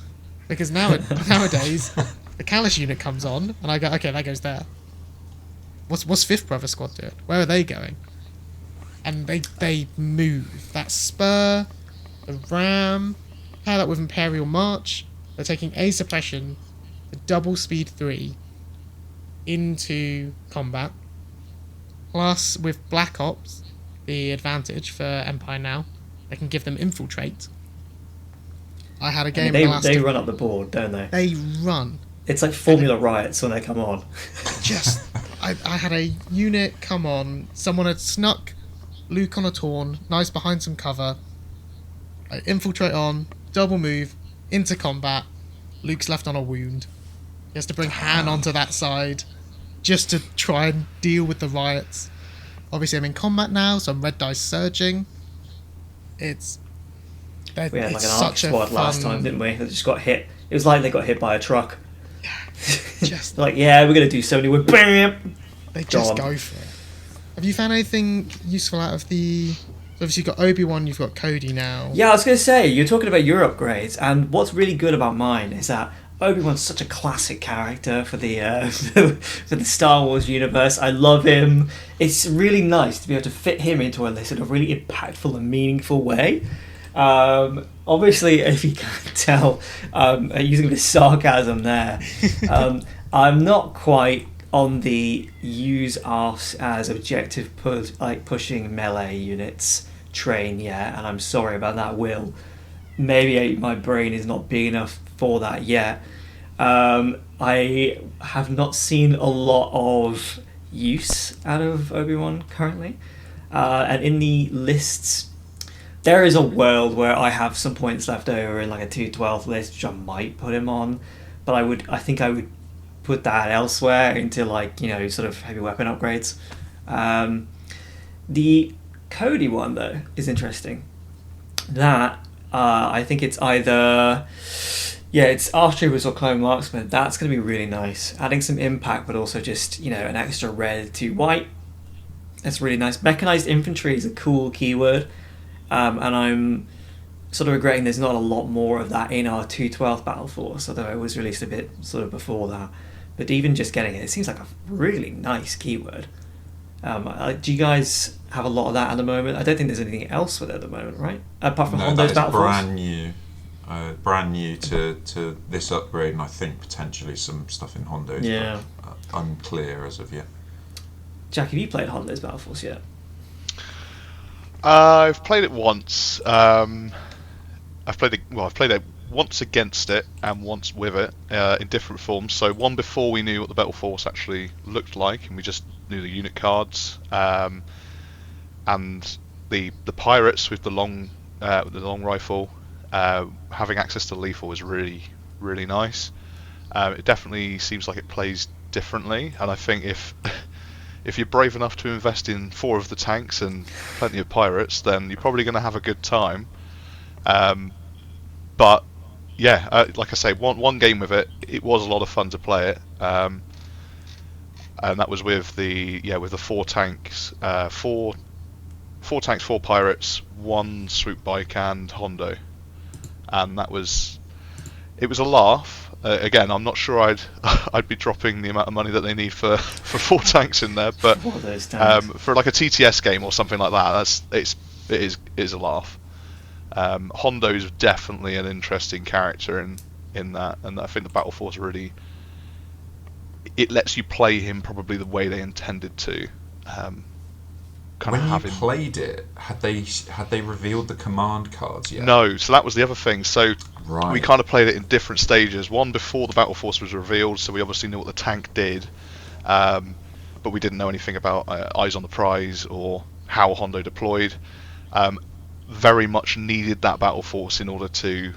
because nowadays the Callus unit comes on and I go, okay, that goes there. What's Fifth Brother squad doing? Where are they going? And they move. That spur, the ram, pair that with Imperial March. They're taking a suppression, the double speed 3 into combat. Plus with Black Ops, the advantage for Empire now, they can give them infiltrate. I had a game. They run up the board, don't they? They run. It's like Formula Riots when they come on. I had a unit come on. Someone had snuck Luke on a Taunt, nice behind some cover. I infiltrate on, double move, into combat. Luke's left on a wound. He has to bring Han onto that side just to try and deal with the riots. Obviously I'm in combat now, so I'm red dice surging. We had like an arc squad last time, didn't we? They just got hit. It was like they got hit by a truck. Just like, yeah, we're going to do so many work. Bam! They just go for it. Have you found anything useful out of the... Obviously you've got Obi-Wan, you've got Cody now. Yeah, I was going to say, you're talking about your upgrades, and what's really good about mine is that Obi-Wan's such a classic character for the for the Star Wars universe. I love him. It's really nice to be able to fit him into a sort of really impactful and meaningful way. Obviously, if you can't tell, using the sarcasm there, I'm not quite on the use arse as objective pushing melee units train yet, and I'm sorry about that, Will. Maybe my brain is not big enough for that yet. I have not seen a lot of use out of Obi-Wan currently, and in the lists there is a world where I have some points left over in like a 212 list, which I might put him on, but I think I would put that elsewhere into like, you know, sort of heavy weapon upgrades. The Cody one though is interesting. That I think it's either it's Archtroopers or Clone Marksman. That's going to be really nice, adding some impact, but also just, you know, an extra red to white. That's really nice. Mechanized infantry is a cool keyword. And I'm sort of regretting there's not a lot more of that in our 212 Battle Force, although it was released a bit sort of before that. But even just getting it seems like a really nice keyword. Do you guys have a lot of that at the moment? I don't think there's anything else with it at the moment, right? Apart from Hondo's Battle Force? Brand new to this upgrade, and I think potentially some stuff in Hondo's. Yeah. But, unclear as of yet. Jack, have you played Hondo's Battle Force yet? I've played it once. I've played it once against it and once with it in different forms. So one before we knew what the Battle Force actually looked like, and we just knew the unit cards, and the pirates with the long rifle, having access to lethal is really, really nice. It definitely seems like it plays differently, and I think if you're brave enough to invest in 4 of the tanks and plenty of pirates, then you're probably going to have a good time. But yeah, like I say, one game with it, it was a lot of fun to play it, and that was with the 4 tanks, 4 tanks, 4 pirates, 1 swoop bike and Hondo, and it was a laugh. Again, I'm not sure I'd be dropping the amount of money that they need for 4 tanks in there, but for like a TTS game or something like that, it is a laugh. Hondo is definitely an interesting character in that, and I think the Battle Force really, it lets you play him probably the way they intended to. When you played it, had they revealed the command cards yet? No, so that was the other thing. So right. We kind of played it in different stages. One before the Battle Force was revealed, so we obviously knew what the tank did, but we didn't know anything about Eyes on the Prize or how Hondo deployed. Very much needed that Battle Force in order to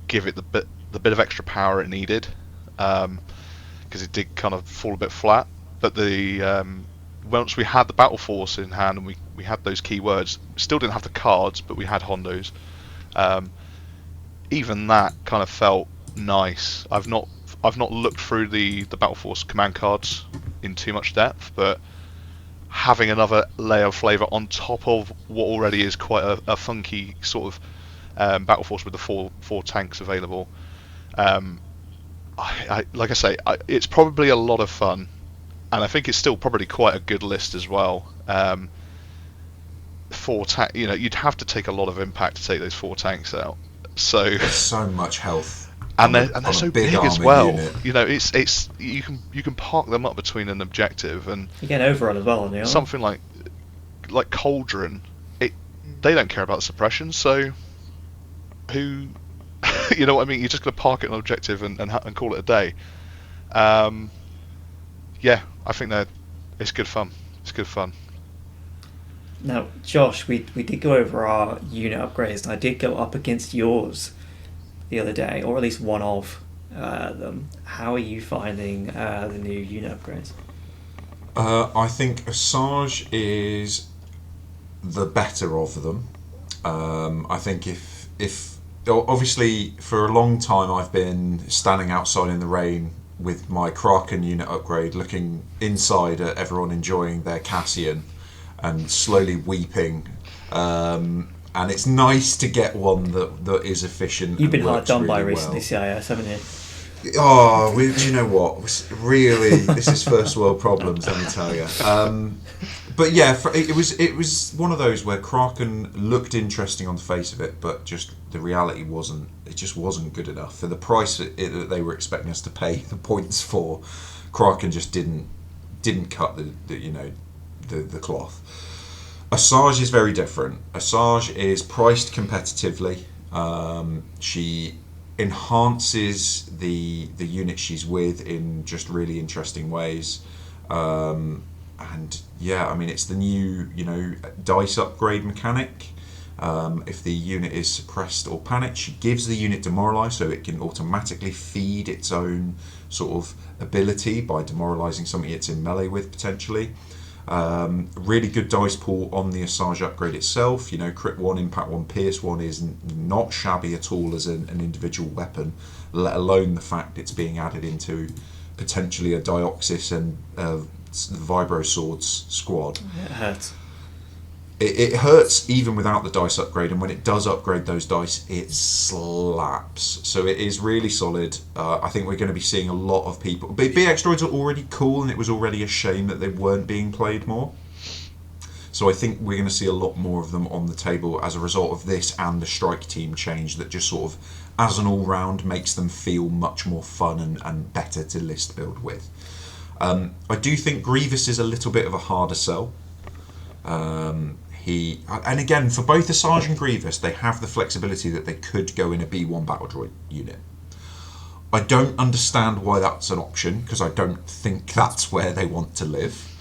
give it the bit of extra power it needed, because it did kind of fall a bit flat. But once we had the Battle Force in hand and we had those keywords, still didn't have the cards, but we had Hondos. Even that kind of felt nice. I've not looked through the Battle Force command cards in too much depth, but having another layer of flavour on top of what already is quite a funky sort of Battle Force with the four tanks available. Like I say, it's probably a lot of fun. And I think it's still probably quite a good list as well. 4 tank, you'd have to take a lot of impact to take those 4 tanks out. So there's so much health, and they're so big as well. Unit. It's you can park them up between an objective and you get overrun as well, aren't you? Something like Cauldron. They don't care about the suppression, so who, you know what I mean? You're just going to park it on an objective and call it a day. Yeah, I think it's good fun. It's good fun. Now, Josh, we did go over our unit upgrades, and I did go up against yours the other day, or at least one of them. How are you finding the new unit upgrades? I think Asajj is the better of them. I think if obviously for a long time I've been standing outside in the rain with my Kraken unit upgrade, looking inside at everyone enjoying their Cassian and slowly weeping. And it's nice to get one that is efficient. You've been and hard works done by really recently, well. CIS, haven't you? Do you know what? Really, this is first world problems, let me tell you. But yeah, it was one of those where Kraken looked interesting on the face of it, but just the reality wasn't. It just wasn't good enough for the price that they were expecting us to pay the points for. Kraken just didn't cut the cloth. Asajj is very different. Asajj is priced competitively. She enhances the unit she's with in just really interesting ways. And yeah, I mean, it's the new, dice upgrade mechanic. If the unit is suppressed or panicked, she gives the unit demoralized, so it can automatically feed its own sort of ability by demoralizing something it's in melee with, potentially. Really good dice pool on the Asajj upgrade itself. Crit 1, Impact 1, Pierce 1 is not shabby at all as an individual weapon, let alone the fact it's being added into potentially a Dioxys and Vibro Swords squad. It hurts. It hurts even without the dice upgrade, and when it does upgrade those dice, it slaps. So it is really solid. I think we're going to be seeing a lot of people. BX droids are already cool, and it was already a shame that they weren't being played more. So I think we're going to see a lot more of them on the table as a result of this and the strike team change that just sort of, as an all-round, makes them feel much more fun and better to list build with. I do think Grievous is a little bit of a harder sell. And again, for both Asajj and Grievous, they have the flexibility that they could go in a B1 battle droid unit. I don't understand why that's an option, because I don't think that's where they want to live.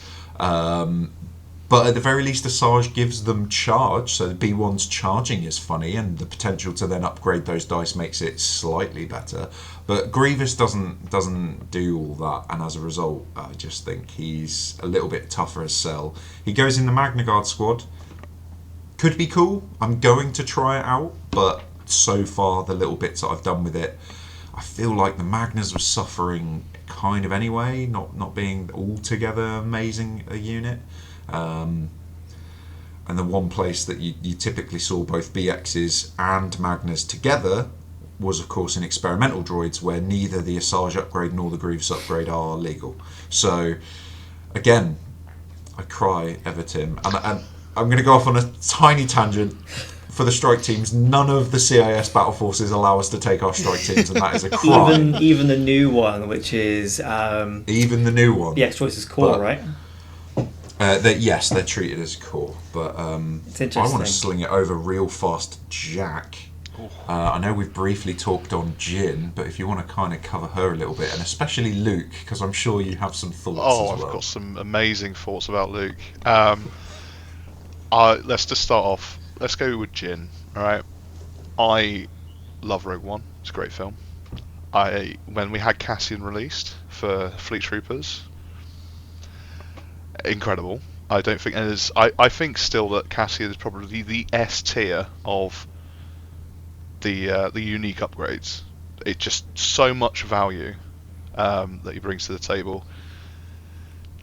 But at the very least, Asajj gives them charge, so the B1's charging is funny, and the potential to then upgrade those dice makes it slightly better. But Grievous doesn't do all that, and as a result, I just think he's a little bit tougher as sell. He goes in the Magna Guard squad. Could be cool. I'm going to try it out, but so far, the little bits that I've done with it, I feel like the Magnas was suffering kind of anyway, not being altogether amazing a unit. And the one place that you typically saw both BXs and Magnas together was, of course, in experimental droids, where neither the Asajj upgrade nor the Grievous upgrade are legal. So, again, I cry, Evertim. And I'm going to go off on a tiny tangent. For the strike teams, none of the CIS battle forces allow us to take our strike teams, and that is a crime. Even the new one, which is... even the new one. The X-Choice is core, right? Yes, they're treated as core, but It's interesting. I want to sling it over real fast, Jack. I know we've briefly talked on Jin, but if you want to kind of cover her a little bit, and especially Luke, because I'm sure you have some thoughts as well. I've got some amazing thoughts about Luke. Let's just start off. Let's go with Jin. All right, I love Rogue One. It's a great film. When we had Cassian released for Fleet Troopers, incredible. I don't think I think still that Cassian is probably the S tier of the unique upgrades. It's just so much value that he brings to the table.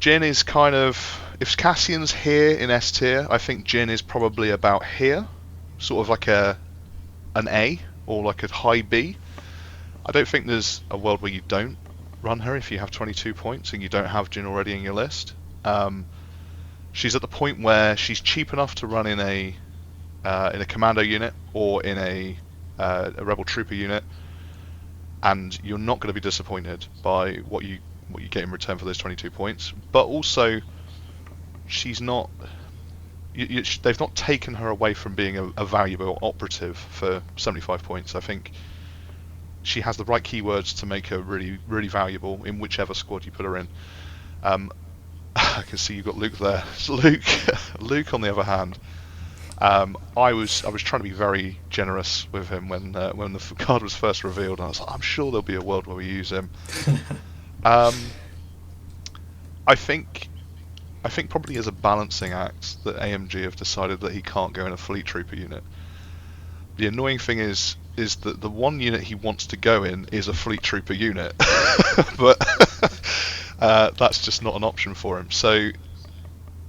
Jin is kind of, if Cassian's here in S tier, I think Jin is probably about here, sort of like an A or like a high B. I don't think there's a world where you don't run her if you have 22 points and you don't have Jin already in your list. She's at the point where she's cheap enough to run in a commando unit or in a rebel trooper unit, and you're not going to be disappointed by what you get in return for those 22 points. But also, she's not. They've not taken her away from being a valuable operative for 75 points. I think she has the right keywords to make her really, really valuable in whichever squad you put her in. I can see you've got Luke there. Luke, on the other hand, I was trying to be very generous with him when the card was first revealed. And I was like, I'm sure there'll be a world where we use him. I think probably as a balancing act that AMG have decided that he can't go in a Fleet Trooper unit. The annoying thing is that the one unit he wants to go in is a Fleet Trooper unit, but that's just not an option for him. So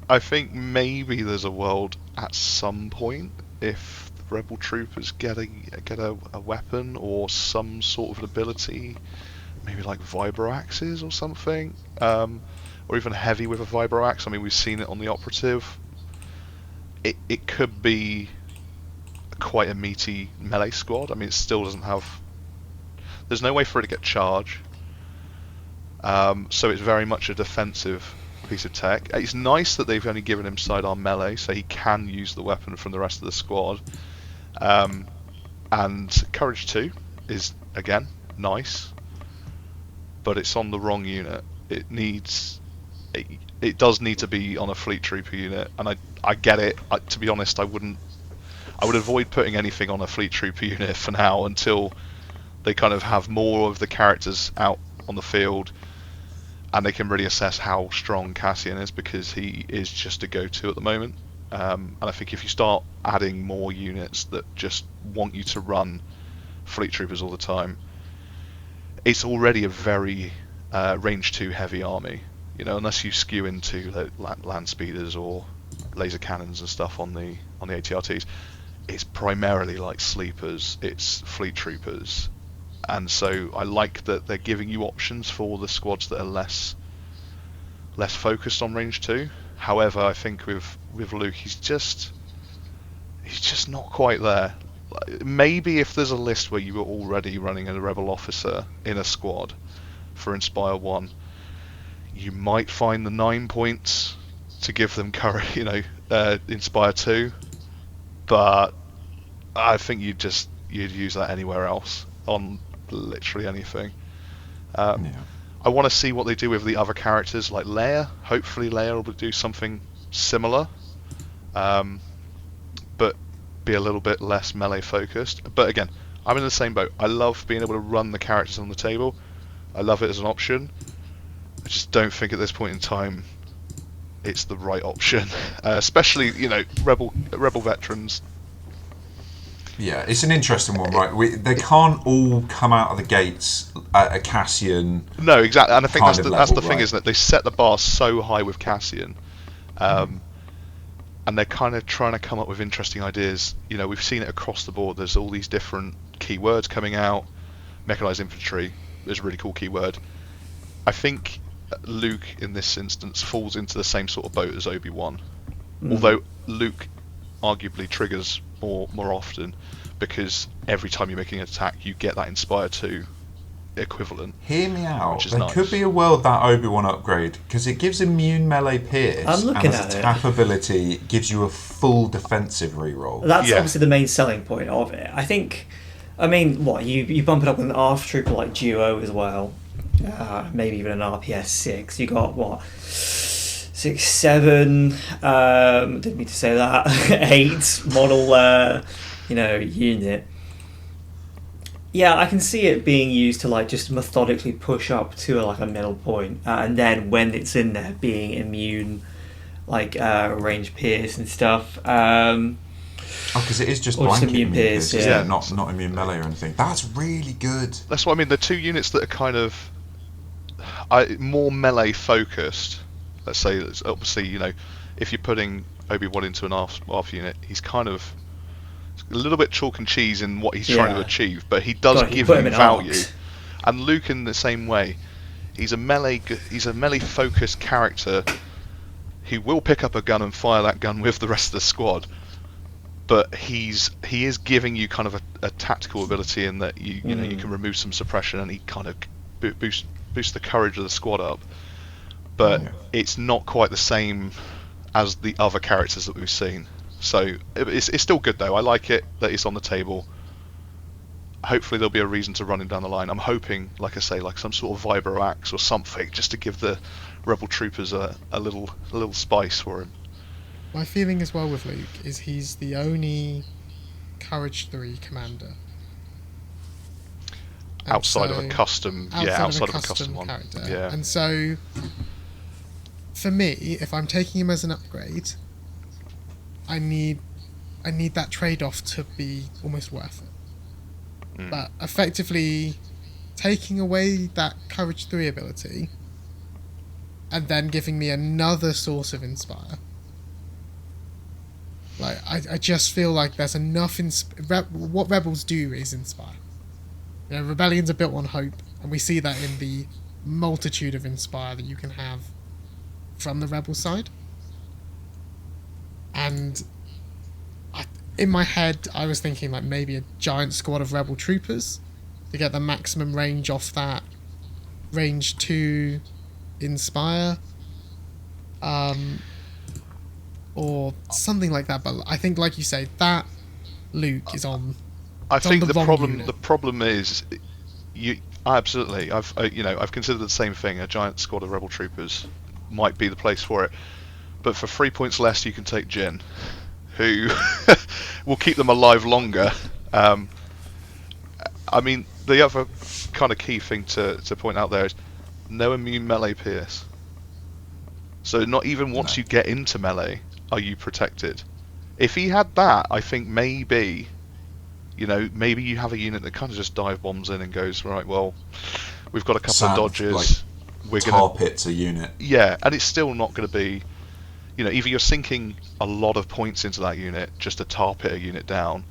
I think maybe there's a world at some point if Rebel Troopers get a weapon or some sort of ability maybe like vibro axes or something, or even heavy with a vibro axe. I mean, we've seen it on the operative. It could be quite a meaty melee squad. I mean, it still doesn't have. There's no way for it to get charge. So it's very much a defensive piece of tech. It's nice that they've only given him sidearm melee, so he can use the weapon from the rest of the squad. And Courage 2 is, again, nice, but it's on the wrong unit. It does need to be on a Fleet Trooper unit, and I get it. To be honest, I would avoid putting anything on a Fleet Trooper unit for now until they kind of have more of the characters out on the field and they can really assess how strong Cassian is, because he is just a go-to at the moment. And I think if you start adding more units that just want you to run Fleet Troopers all the time, it's already a very range 2 heavy army. You know, unless you skew into land speeders or laser cannons and stuff on the ATRTs, it's primarily like sleepers, it's Fleet Troopers. And so I like that they're giving you options for the squads that are less focused on range 2. However, I think with Luke, he's just not quite there. Maybe if there's a list where you were already running a rebel officer in a squad for Inspire 1, you might find the 9 points to give them courage, Inspire 2. But I think you'd use that anywhere else on literally anything. I want to see what they do with the other characters like Leia. Hopefully Leia will do something similar, but be a little bit less melee focused. But again, I'm in the same boat. I love being able to run the characters on the table. I love it as an option. I just don't think at this point in time it's the right option, especially rebel veterans. Yeah, it's an interesting one, right? They can't all come out of the gates at a Cassian. No, exactly, and I think that's the thing, right? isn't it? They set the bar so high with Cassian, and they're kind of trying to come up with interesting ideas. We've seen it across the board. There's all these different keywords coming out. Mechanized infantry is a really cool keyword. I think Luke, in this instance, falls into the same sort of boat as Obi-Wan, although Luke arguably triggers more often, because every time you're making an attack you get that Inspire 2 equivalent. Hear me out. Which is there nice. Could be a world that Obi-Wan upgrade, because it gives immune melee pierce, I'm looking and at as a it. tap ability it gives you a full defensive reroll. That's Yeah. obviously the main selling point of it. I think, you bump it up with an ARF trooper like Duo as well, maybe even an RPS 6. You got 6, 7, didn't mean to say that, 8 model, unit. Yeah, I can see it being used to just methodically push up to a middle point, and then when it's in there being immune, range pierce and stuff. Because it is just Or just blanket immune immune pierce, pierce, yeah. not immune melee or anything. That's really good. That's what I mean. The two units that are kind of more melee focused. Let's say, obviously, if you're putting Obi-Wan into an ARF unit, he's kind of a little bit chalk and cheese in what he's trying to achieve, but he does give you value. And Luke, in the same way, he's a melee focused character who will pick up a gun and fire that gun with the rest of the squad. But he is giving you kind of a tactical ability in that you can remove some suppression, and he kind of boost the courage of the squad up. But it's not quite the same as the other characters that we've seen. So it's still good though. I like it that it's on the table. Hopefully there'll be a reason to run him down the line. I'm hoping, like I say, some sort of vibro axe or something, just to give the rebel troopers a little spice for him. My feeling as well with Luke is he's the only Courage 3 commander. And Outside of so- a custom, outside of a custom one. character. Yeah. And so, for me, if I'm taking him as an upgrade, I need that trade-off to be almost worth it. But effectively, taking away that Courage 3 ability, and then giving me another source of Inspire. I just feel like there's enough. What Rebels do is Inspire. Rebellions are built on hope, and we see that in the multitude of Inspire that you can have from the Rebel side. And in my head, I was thinking like maybe a giant squad of Rebel troopers to get the maximum range off that range 2 Inspire, or something like that. But I think, like you say, that Luke is on. I think the the wrong problem unit. the problem is absolutely. I've considered the same thing. A giant squad of Rebel troopers might be the place for it, but for 3 points less, you can take Jin, who will keep them alive longer. I mean, the other kind of key thing to point out there is no immune melee pierce. So not even once you get into melee are you protected. If he had that, I think maybe you have a unit that kind of just dive bombs in and goes, right, well, we've got a couple of dodges. Like, we're tar gonna pits a unit. Yeah, and it's still not going to be, either you're sinking a lot of points into that unit just to tar pit a unit down,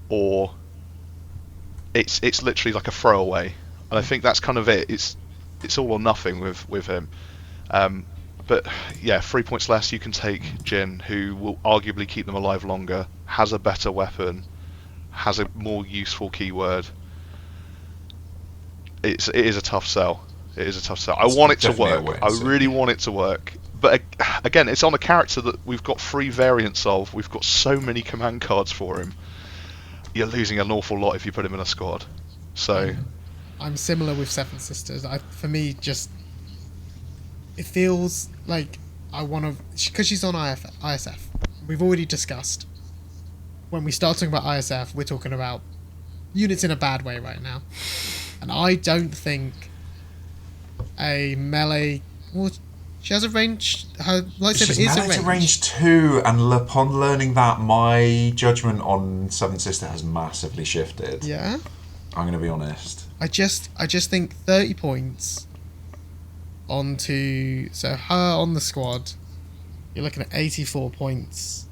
or it's literally like a throwaway. And I think that's kind of it. It's all or nothing with him. But yeah, 3 points less, you can take Jin, who will arguably keep them alive longer, has a better weapon, has a more useful keyword. It is a tough sell. It is a tough sell. I want it to work. I really want it to work. But again, it's on a character that we've got 3 variants of. We've got so many command cards for him. You're losing an awful lot if you put him in a squad. So I'm similar with Seven Sisters. For me, just it feels like I want to, because she's on ISF. We've already discussed when we start talking about ISF, we're talking about units in a bad way right now, and I don't think a melee. Well, she has a range. Her lightsaber She's is a melee to range. range 2, and upon learning that, my judgment on Seven Sister has massively shifted. Yeah. I'm going to be honest. I just think 30 points onto, so her on the squad, you're looking at 84 points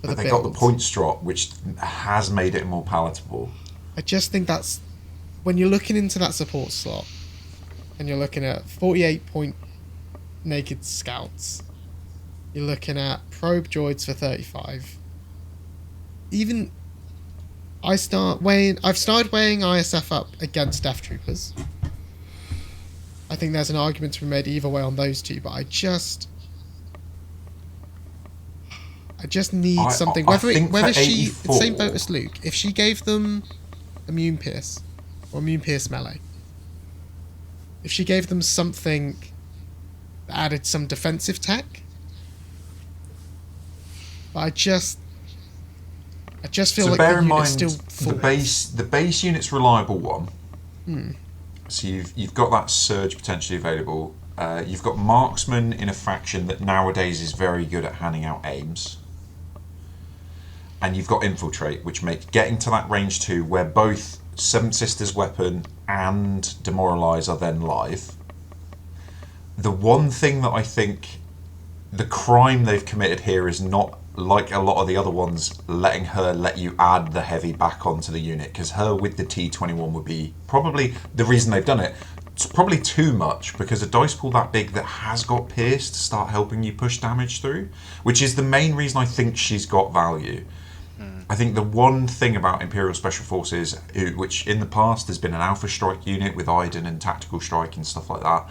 for But the they build. got the points drop, which has made it more palatable. I just think that's when you're looking into that support slot and you're looking at 48 point naked scouts, you're looking at probe droids for 35. Even I've started weighing ISF up against Death Troopers. I think there's an argument to be made either way on those two, but I just need something. I Whether think whether for she, 84 same boat as Luke, if she gave them immune pierce or immune pierce melee, if she gave them something that added some defensive tech, but I just feel So like bear the in unit's mind, still the base unit's reliable one. So you've got that surge potentially available. You've got marksman in a faction that nowadays is very good at handing out aims. And you've got infiltrate, which makes getting to that range 2, where both Seven Sisters weapon and demoralize are then live. The one thing that I think the crime they've committed here is not, like a lot of the other ones, letting her let you add the heavy back onto the unit, because her with the T21 would be probably the reason they've done it. It's probably too much, because a dice pool that big that has got pierce to start helping you push damage through, which is the main reason I think she's got value. I think the one thing about Imperial Special Forces, which in the past has been an Alpha Strike unit with Iden and Tactical Strike and stuff like that,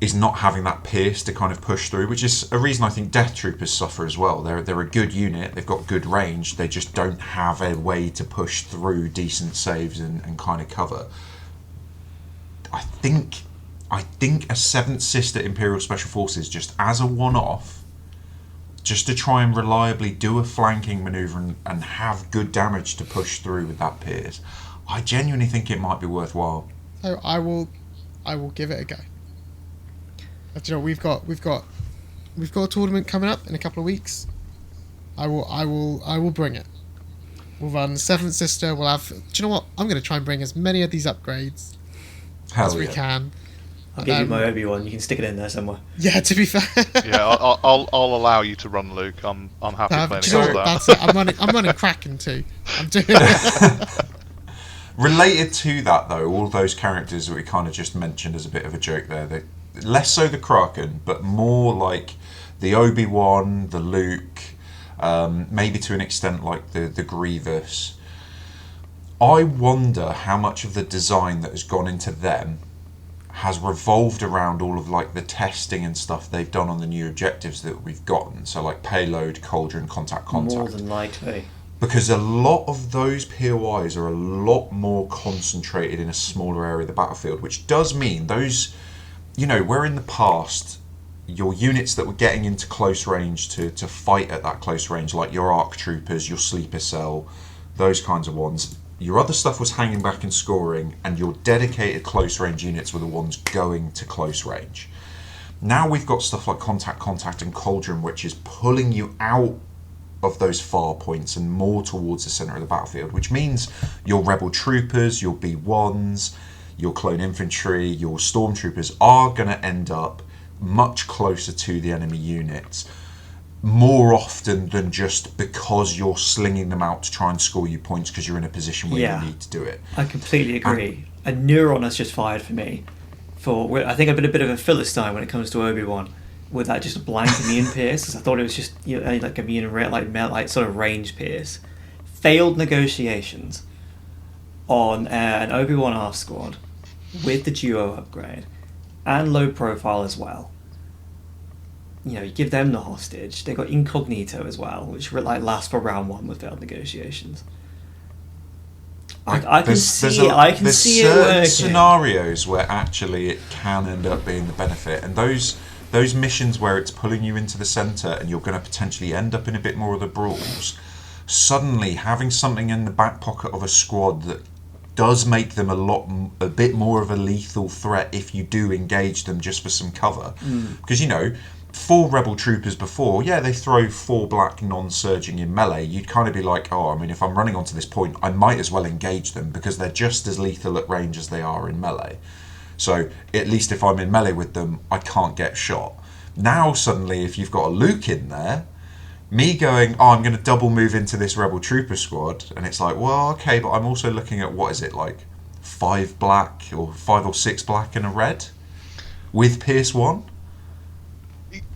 is not having that pierce to kind of push through, which is a reason I think Death Troopers suffer as well. They're a good unit, they've got good range, they just don't have a way to push through decent saves and kind of cover. I think a Seventh Sister Imperial Special Forces, just as a one-off, just to try and reliably do a flanking manoeuvre and have good damage to push through with that pierce, I genuinely think it might be worthwhile. So I will give it a go. But, we've got a tournament coming up in a couple of weeks. I will bring it. We'll run Seventh Sister. We'll have. Do you know what? I'm going to try and bring as many of these upgrades Hell as we yeah. can. I'll give you my Obi-Wan. You can stick it in there somewhere. Yeah, to be fair. yeah, I'll allow you to run Luke. I'm happy playing do you know against what? that. That's it. I'm running Kraken too. I'm doing it. Related to that, though, all those characters that we kind of just mentioned as a bit of a joke there, they, less so the Kraken, but more like the Obi-Wan, the Luke, maybe to an extent like the Grievous. I wonder how much of the design that has gone into them has revolved around all of like the testing and stuff they've done on the new objectives that we've gotten. So like payload, cauldron, contact. More than likely. Because a lot of those POIs are a lot more concentrated in a smaller area of the battlefield, which does mean those, where in the past, your units that were getting into close range to fight at that close range, like your ARC troopers, your sleeper cell, those kinds of ones, your other stuff was hanging back and scoring, and your dedicated close range units were the ones going to close range. Now we've got stuff like contact, and cauldron, which is pulling you out of those far points and more towards the centre of the battlefield, which means your rebel troopers, your B1s, your clone infantry, your stormtroopers are going to end up much closer to the enemy units more often than just because you're slinging them out to try and score you points because you're in a position where you need to do it. I completely agree. A neuron has just fired for me. I think I've been a bit of a philistine when it comes to Obi-Wan with that just blank immune pierce, because I thought it was just like immune like sort of range pierce. Failed negotiations on an Obi-Wan half squad with the duo upgrade and low profile as well. You give them the hostage. They got incognito as well, which lasts for round 1 with failed negotiations. I can see it working. Scenarios where actually it can end up being the benefit, and those missions where it's pulling you into the centre and you're going to potentially end up in a bit more of the brawls. Suddenly, having something in the back pocket of a squad that does make them a bit more of a lethal threat if you do engage them just for some cover, because 4 rebel troopers before, they throw 4 black non-surging in melee, you'd kind of be like, if I'm running onto this point, I might as well engage them because they're just as lethal at range as they are in melee. So at least if I'm in melee with them, I can't get shot. Now suddenly, if you've got a Luke in there, me going, I'm going to double move into this rebel trooper squad, and it's like, well, okay, but I'm also looking at, 5 black or 5 or 6 black and a red with Pierce 1?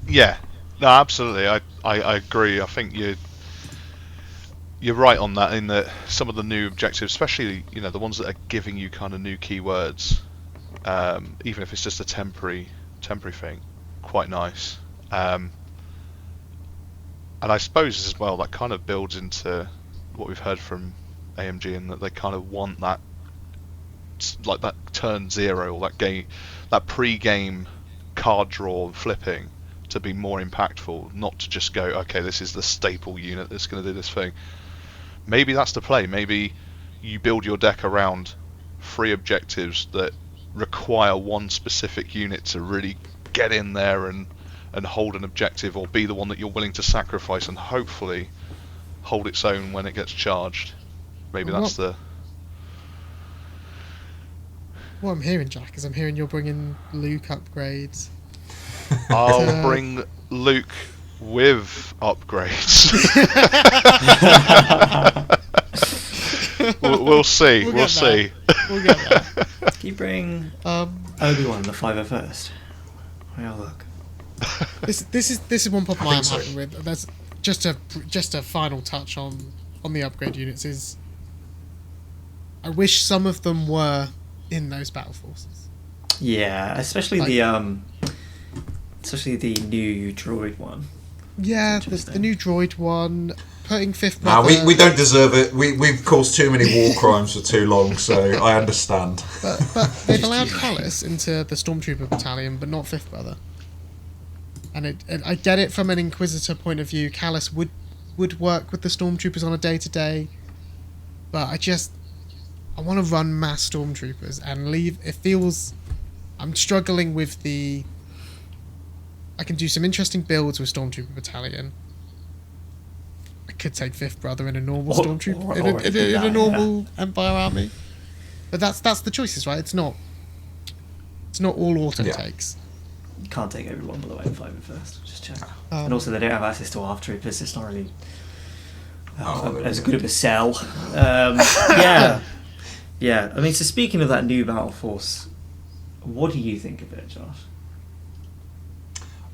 Yeah, no, absolutely. I agree. I think you're right on that, in that some of the new objectives, especially the ones that are giving you kind of new keywords, even if it's just a temporary thing, quite nice. And I suppose as well that kind of builds into what we've heard from AMG, in that they kind of want that, like that turn 0 or that pre-game card draw and flipping to be more impactful, not to just go, okay, this is the staple unit that's going to do this thing. Maybe that's the play. Maybe you build your deck around 3 objectives that require one specific unit to really get in there and hold an objective, or be the one that you're willing to sacrifice and hopefully hold its own when it gets charged. Maybe that's the... What I'm hearing, Jack, is I'm hearing you're bringing Luke upgrades. I'll bring Luke with upgrades. we'll see. We'll see. We'll get that. Can you bring Obi-Wan the 501st? Have a look. This is one problem I'm having with. That's just a final touch on the upgrade units is. I wish some of them were in those battle forces. Yeah, especially the new droid one. Yeah, the new droid one. Putting 5th Nah, brother... we don't deserve it. We've caused too many war crimes for too long, so I understand. But they've allowed Callus into the Stormtrooper battalion, but not 5th brother. And I get it from an Inquisitor point of view. Callus would work with the Stormtroopers on a day-to-day, but I want to run mass Stormtroopers and leave... It feels... I'm struggling with the... I can do some interesting builds with Stormtrooper battalion. I could take 5th brother in a normal Stormtrooper... in a normal Empire army. But that's the choices, right? It's not all auto takes. You can't take everyone, by the way, in 501st. Just check. And also, they don't have access to ARC troopers. It's not really as good of a sell. Yeah. Yeah, I mean, so speaking of that new Battle Force, what do you think of it, Josh?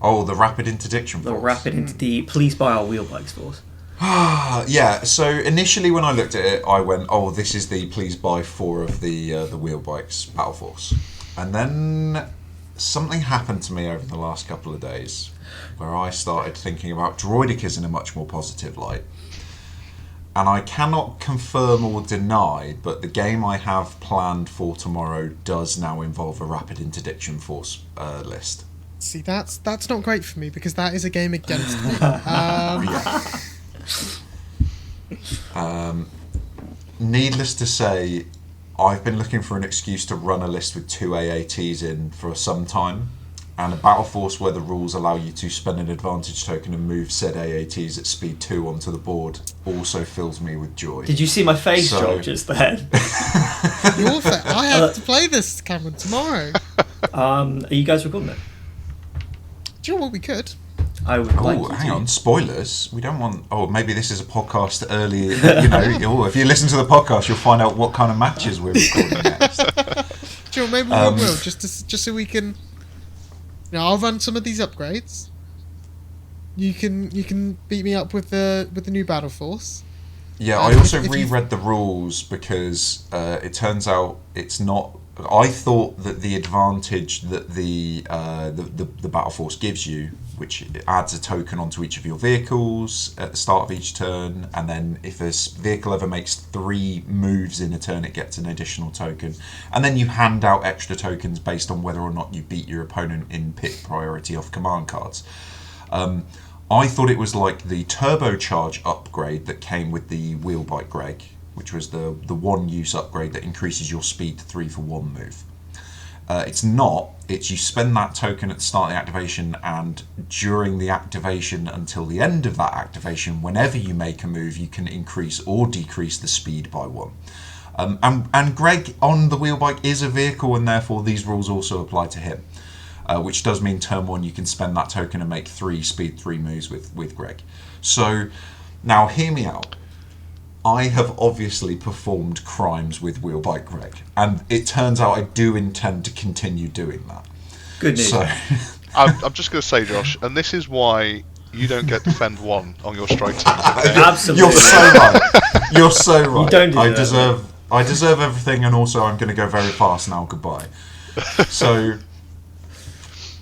Oh, the rapid interdiction The force. rapid into the police buy our wheel bikes force. Yeah, so initially when I looked at it, I went, oh, this is the please buy 4 of the wheel bikes battle force. And then something happened to me over the last couple of days where I started thinking about Droidicas in a much more positive light. And I cannot confirm or deny, but the game I have planned for tomorrow does now involve a rapid interdiction force list. See, that's not great for me because that is a game against me. Needless to say, I've been looking for an excuse to run a list with 2 AATs in for some time, and a battle force where the rules allow you to spend an advantage token and move said AATs at speed 2 onto the board also fills me with joy. Did you see my face drop just then? I have to play this, Cameron, tomorrow. Are you guys recording it? Do you know what we could? I would like Oh, you hang to. on, spoilers. We don't want. Oh, maybe this is a podcast early. You know, if you listen to the podcast, you'll find out what kind of matches we're recording next. Do you know, maybe we will, just so we can. You know, I'll run some of these upgrades. You can beat me up with the new Battle Force. Yeah, I also if you- reread the rules because it turns out it's not. I thought that the advantage that the Battle Force gives you, which adds a token onto each of your vehicles at the start of each turn, and then if a vehicle ever makes 3 moves in a turn, it gets an additional token, and then you hand out extra tokens based on whether or not you beat your opponent in pick priority off command cards. I thought it was like the turbocharge upgrade that came with the Wheelbike Greg, which was the one-use upgrade that increases your speed to 3 for 1 move. It's not. It's you spend that token at the start of the activation, and during the activation until the end of that activation, whenever you make a move, you can increase or decrease the speed by 1. And Greg on the Wheelbike is a vehicle, and therefore these rules also apply to him. Which does mean turn 1 you can spend that token and make 3 speed 3 moves with Greg. So now hear me out. I have obviously performed crimes with Wheelbike Greg, and it turns out I do intend to continue doing that. Good news. So I'm just going to say, Josh, and this is why you don't get defend 1 on your strike team. Absolutely. you're so right. You're so right. You don't deserve I deserve everything, and also I'm going to go very fast now. Goodbye. So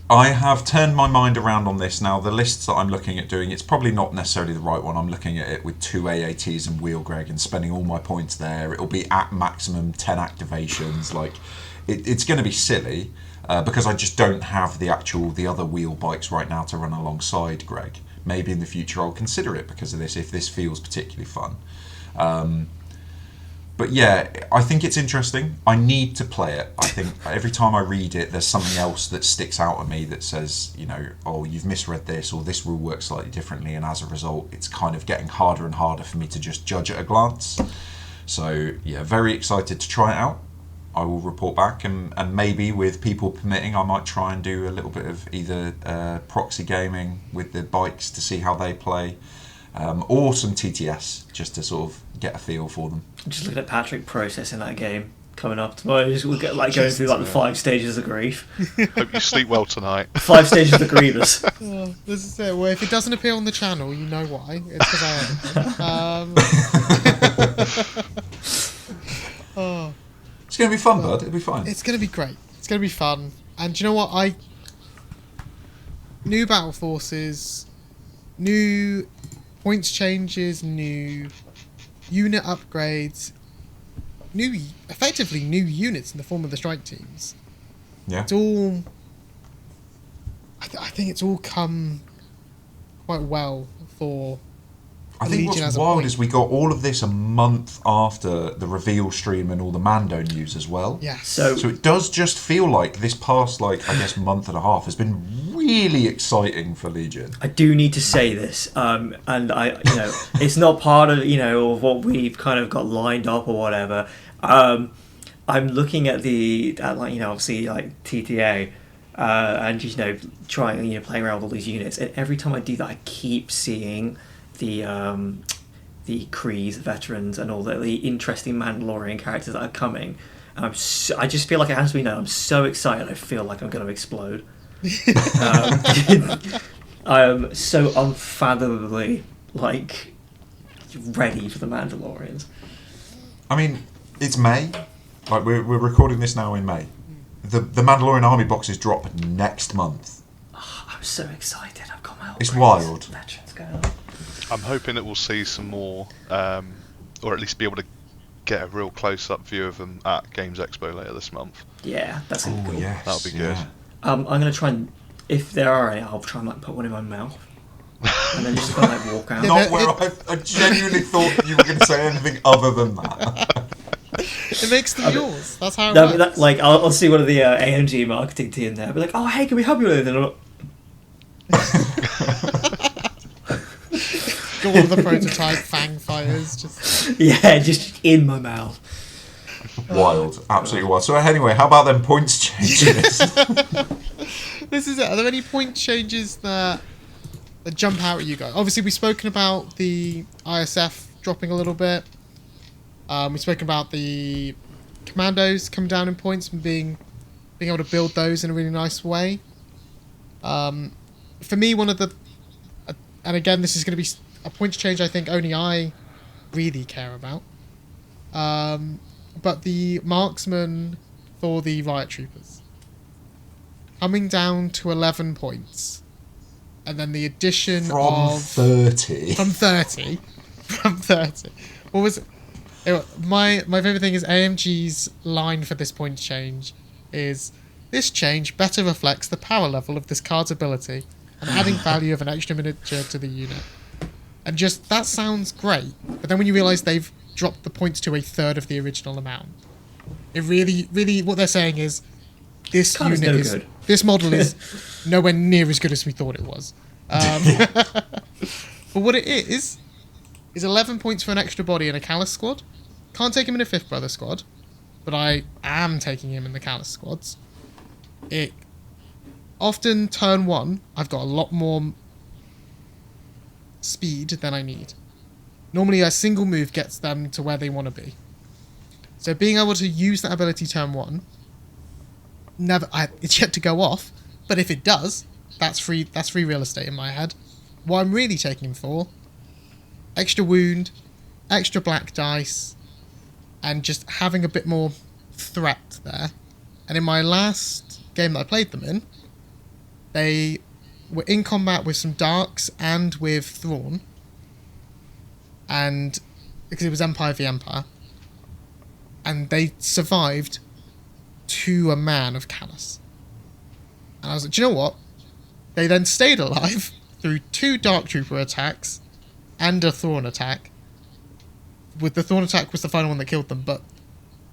I have turned my mind around on this now. The lists that I'm looking at doing, it's probably not necessarily the right one. I'm looking at it with 2 AATs and Wheel Greg and spending all my points there. It'll be at maximum 10 activations. Like, it's going to be silly because I just don't have the other wheel bikes right now to run alongside Greg. Maybe in the future I'll consider it because of this, if this feels particularly fun. But yeah, I think it's interesting. I need to play it. I think every time I read it, there's something else that sticks out at me that says, you know, oh, you've misread this, or this rule works slightly differently, and as a result, it's kind of getting harder and harder for me to just judge at a glance. So yeah, very excited to try it out. I will report back, and maybe with people permitting, I might try and do a little bit of either proxy gaming with the bikes to see how they play, or some TTS just to sort of get a feel for them. Just looking at Patrick processing that game coming up tomorrow. We'll get like going through like the 5 stages of grief. Hope you sleep well tonight. 5 stages of Grievous. Oh, this is it. Well, if it doesn't appear on the channel, you know why. It's because I edit it. Oh, It's going to be fun, bud. It'll be fine. it's going to be great. It's going to be fun. And do you know what? New Battle Forces, new points changes, new unit upgrades, effectively new units in the form of the strike teams. Yeah. It's all. I think it's all come quite well for. I think Legion what's as a wild point. is we got all of this a month after the reveal stream and all the Mando news as well. Yes. So- So it does just feel like this past, like, I guess, month and a half has been really exciting for Legion. I do need to say this, and it's not part of of what we've kind of got lined up or whatever. I'm looking at obviously like TTA, and trying playing around with all these units, and every time I do that, I keep seeing the the Krees, veterans, and all the interesting Mandalorian characters that are coming. And I just feel like it has to be known. I'm so excited. I feel like I'm going to explode. I am so unfathomably ready for the Mandalorians. I mean, it's May. Like we're recording this now in May. The Mandalorian Army boxes drop next month. Oh, I'm so excited. I've got my It's wild. veterans going on. I'm hoping that we'll see some more, or at least be able to get a real close-up view of them at Games Expo later this month. Yeah, that's gonna be cool. Yes, That'll be good. I'm gonna try and, if there are any, I'll try and put one in my mouth, and then just kind of walk out. Not where I genuinely thought you were going to say anything other than that. It makes them yours. That's how it works. I'll see one of the AMG marketing team there. Be like, oh hey, can we help you with anything? Go on the prototype fang fires. Just Yeah, just in my mouth. Wild, absolutely wild. So anyway, how about them points changes? this is it. Are there any point changes that jump out at you guys? Obviously, we've spoken about the ISF dropping a little bit. We've spoken about the commandos coming down in points and being able to build those in a really nice way. For me, one of the and again, this is going to be a points change I think only I really care about. But the marksman for the riot troopers coming down to 11 points, and then the addition From 30. from 30. What was it? My favourite thing is AMG's line for this point change is, this change better reflects the power level of this card's ability and adding value of an extra miniature to the unit. And just, that sounds great, but then when you realise they've dropped the points to a third of the original amount, it really, what they're saying is, this Card is unit no is, good. this model is nowhere near as good as we thought it was. But what it is 11 points for an extra body in a Callus squad. Can't take him in a Fifth Brother squad, but I am taking him in the Callus squads. It often turn 1, I've got a lot more speed than I need. Normally a single move gets them to where they want to be. So being able to use that ability turn 1, it's yet to go off, but if it does, that's free real estate in my head. What I'm really taking him for, extra wound, extra black dice, and just having a bit more threat there. And in my last game that I played them in, they were in combat with some Darks and with Thrawn, and because it was Empire v Empire, and they survived to a man of Callus. And I was like, do you know what? They then stayed alive through 2 Dark Trooper attacks and a Thrawn attack. With the Thrawn attack was the final one that killed them, but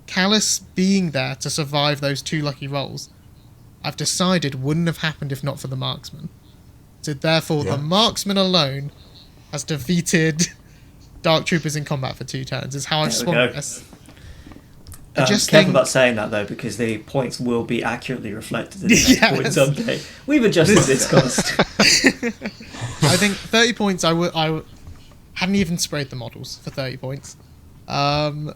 Callus being there to survive those 2 lucky rolls, I've decided wouldn't have happened if not for the marksman. So therefore, the marksman alone has defeated Dark Troopers in combat for 2 turns, is how I've There we swung go. this. Careful about saying that though, because the points will be accurately reflected in the next points update. We've adjusted this cost. I think 30 points, I hadn't even sprayed the models for 30 points. I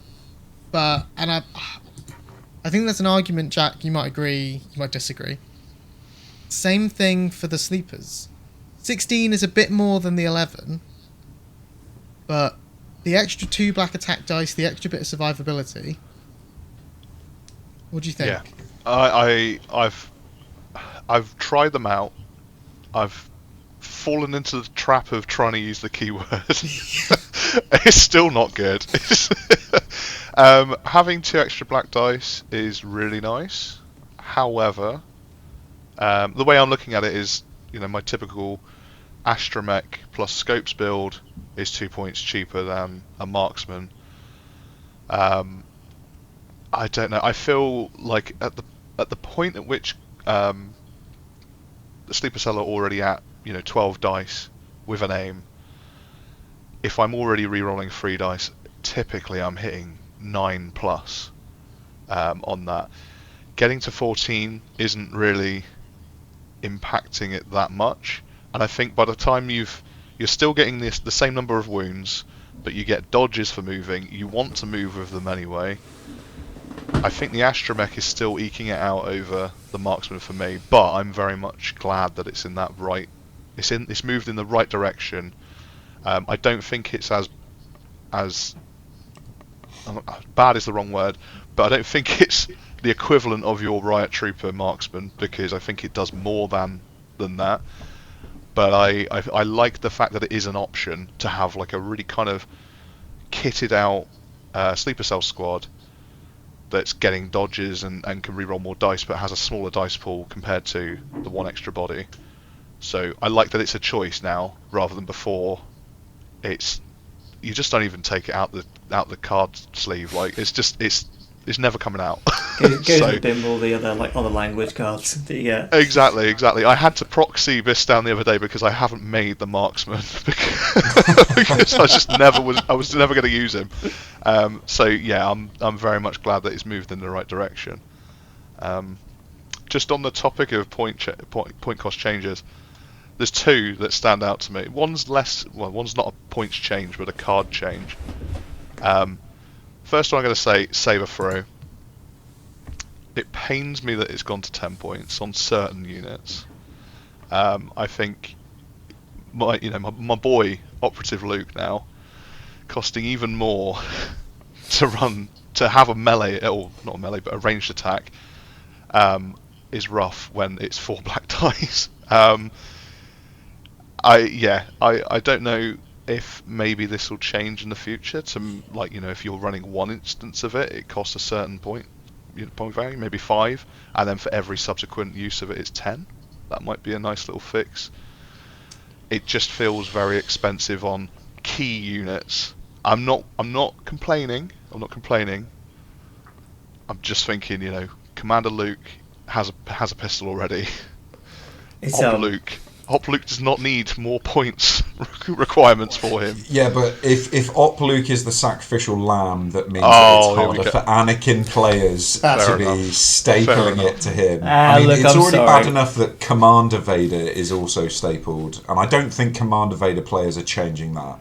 think there's an argument, Jack, you might agree, you might disagree. Same thing for the sleepers. 16 is a bit more than the 11, but the extra 2 black attack dice, the extra bit of survivability. What do you think? Yeah, I've tried them out. I've fallen into the trap of trying to use the keyword. It's still not good. Having 2 extra black dice is really nice. However, the way I'm looking at it is, my typical astromech plus scopes build is 2 points cheaper than a marksman. I don't know. I feel like at the point at which the sleeper cell are already at 12 dice with an aim, if I'm already re-rolling 3 dice, typically I'm hitting 9 plus on that. Getting to 14 isn't really impacting it that much, and I think by the time you're still getting the same number of wounds, but you get dodges for moving. You want to move with them anyway. I think the Astromech is still eking it out over the Marksman for me, but I'm very much glad that it's in that right. It's moved in the right direction. I don't think it's as bad is the wrong word, but I don't think it's the equivalent of your Riot Trooper Marksman, because I think it does more than that. But I like the fact that it is an option to have like a really kind of kitted out sleeper cell squad that's getting dodges and can reroll more dice, but has a smaller dice pool compared to the one extra body. So I like that it's a choice now rather than before. You just don't even take it out the card sleeve. Like it's never coming out. Goes with Bimble, the other like other language cards. Exactly. I had to proxy this down the other day because I haven't made the Marksman because I was never going to use him. So yeah, I'm very much glad that it's moved in the right direction. Just on the topic of point cost changes, there's two that stand out to me. One's not a points change, but a card change. First one I'm going to say, Saber Throw. It pains me that it's gone to 10 points on certain units. I think my boy Operative Luke now costing even more to have a melee, or not a melee, but a ranged attack, is rough when it's 4 black dice. I don't know if maybe this will change in the future to, like, if you're running one instance of it, it costs a certain point value, maybe 5, and then for every subsequent use of it, it's 10. That might be a nice little fix. It just feels very expensive on key units. I'm not complaining. I'm just thinking, Commander Luke has a pistol already. Op Luke does not need more points requirements for him. Yeah, but if Op Luke is the sacrificial lamb, that means that it's harder for Anakin players to be stapling it to him. It's already bad enough that Commander Vader is also stapled, and I don't think Commander Vader players are changing that.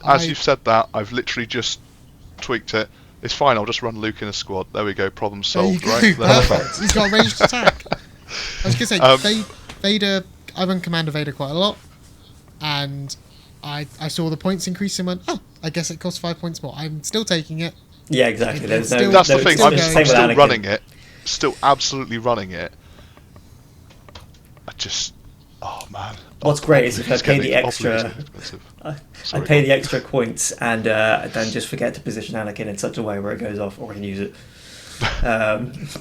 As you've said that, I've literally just tweaked it. It's fine, I'll just run Luke in a squad. There we go, problem solved, right? Perfect. He's got a ranged attack. I was going to say, Vader... I run Commander Vader quite a lot, and I saw the points increase and went, oh, I guess it costs 5 points more. I'm still taking it. Yeah, exactly. That's the thing. I'm still running it, still absolutely running it. Oh man. What's great is if I pay the extra, I pay the extra points and then just forget to position Anakin in such a way where it goes off or I can use it.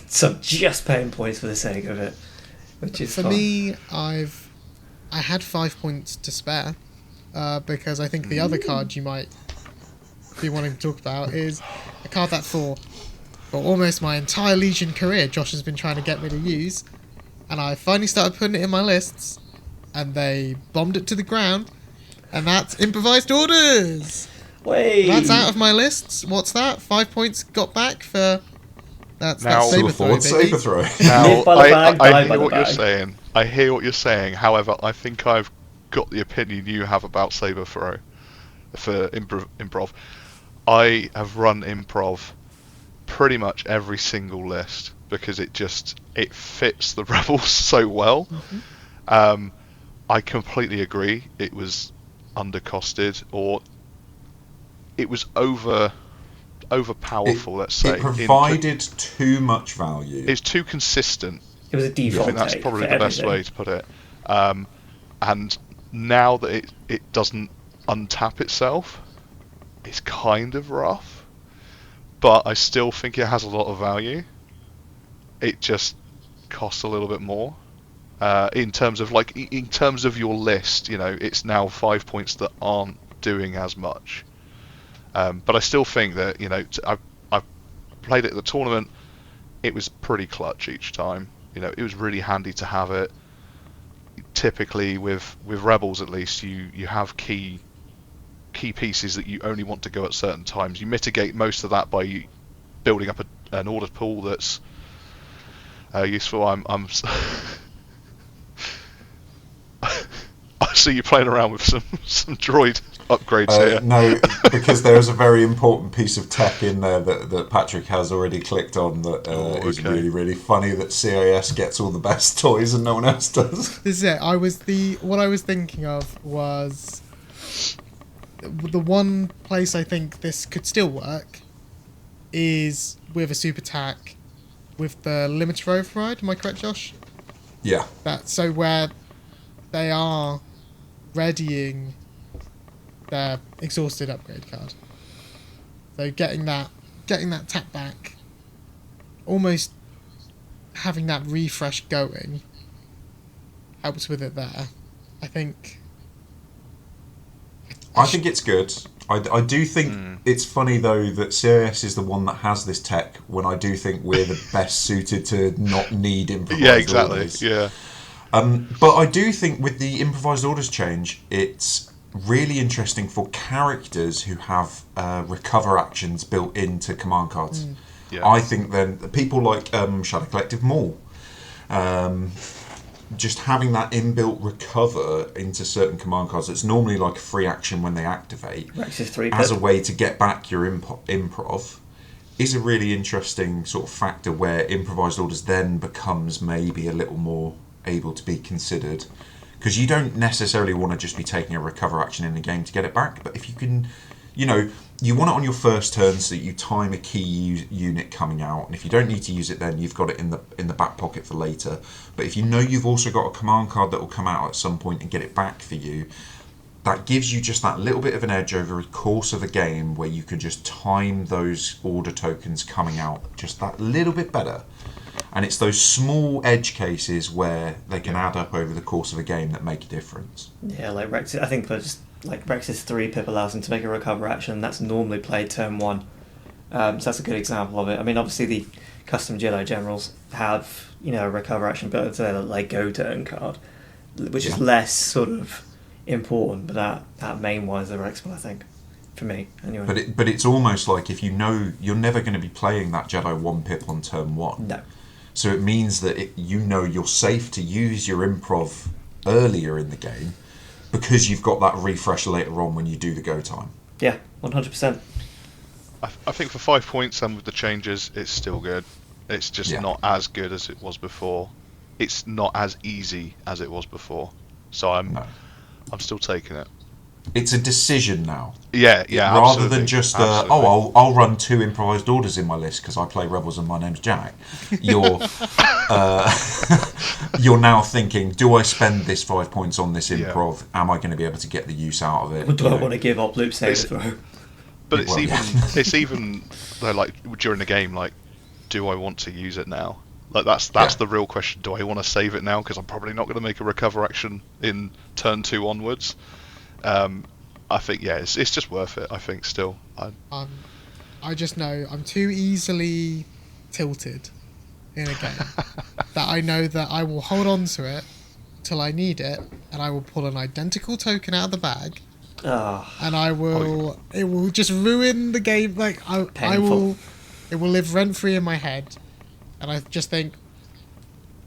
So I'm just paying points for the sake of it, which is for fun. me. I had 5 points to spare because I think the other card you might be wanting to talk about is a card that for almost my entire Legion career Josh has been trying to get me to use, and I finally started putting it in my lists and they bombed it to the ground, and that's Improvised Orders. Wait. That's out of my lists. What's that? 5 points got back for that's Saber Throw. Saber Throw. Now, I hear what you're saying. I hear what you're saying. However, I think I've got the opinion you have about Saber Throw for improv. I have run improv pretty much every single list because it fits the rebels so well. Mm-hmm. I completely agree. It was undercosted, or it was overpowerful. Let's say it provided too much value. It's too consistent. It was a default. I think that's probably the best way to put it. And now that it doesn't untap itself, it's kind of rough. But I still think it has a lot of value. It just costs a little bit more. In terms of your list, it's now 5 points that aren't doing as much. But I still think that I played it at the tournament. It was pretty clutch each time. It was really handy to have it. Typically, with rebels at least, you have key pieces that you only want to go at certain times. You mitigate most of that by building up an order pool that's useful. I was see you playing around with some droid upgrades here. No, because there is a very important piece of tech in there that Patrick has already clicked on that is okay. really, really funny, that CIS gets all the best toys and no one else does. This is it. What I was thinking of was the one place I think this could still work is with a super tac with the limiter override. Am I correct, Josh? Yeah. So where they are readying their exhausted upgrade card. So getting that tap back, almost having that refresh going, helps with it there. I think it's good. I do think it's funny though that CIS is the one that has this tech, when I do think we're the best suited to not need improvised Yeah, exactly. orders. Yeah. But I do think with the improvised orders change, it's really interesting for characters who have recover actions built into command cards. Yeah. I think then people like Shadow Collective Maul, just having that inbuilt recover into certain command cards that's normally like a free action when they activate, Rex's 3 as a way to get back your improv, is a really interesting sort of factor where improvised orders then becomes maybe a little more able to be considered, because you don't necessarily want to just be taking a recover action in the game to get it back, but if you can, you want it on your first turn so that you time a key unit coming out, and if you don't need to use it then you've got it in the back pocket for later. But if you know you've also got a command card that will come out at some point and get it back for you, that gives you just that little bit of an edge over the course of a game where you can just time those order tokens coming out just that little bit better. And it's those small edge cases where they can add up over the course of a game that make a difference. Yeah, like Rex, I think they're just like Rex's 3 pip allows him to make a recover action that's normally played turn 1. So that's a good example of it. I mean, obviously the custom Jedi generals have, a recover action built into their like go turn card, which is less sort of important, but that main one is the Rex one, I think, for me anyway. But it's almost like if you know you're never going to be playing that Jedi 1 pip on turn 1. No. So it means that you're safe to use your improv earlier in the game, because you've got that refresh later on when you do the go time. Yeah, 100%. I think for 5 points and with the changes, it's still good. It's just not as good as it was before. It's not as easy as it was before. So I'm still taking it. It's a decision now. Yeah, Rather absolutely. than just I'll run 2 improvised orders in my list because I play Rebels and my name's Jack. You're you're now thinking, do I spend this 5 points on this improv? Am I going to be able to get the use out of it? Or do I want to give up loop saber throw? But it's even though, like, during the game, like, do I want to use it now? Like that's the real question. Do I want to save it now? Because I'm probably not going to make a recover action in turn 2 onwards. I think it's just worth it. I think still. I just know I'm too easily tilted in a game that I know that I will hold on to it till I need it, and I will pull an identical token out of the bag, and I will. It will just ruin the game. Like I will. It will live rent free in my head, and I just think,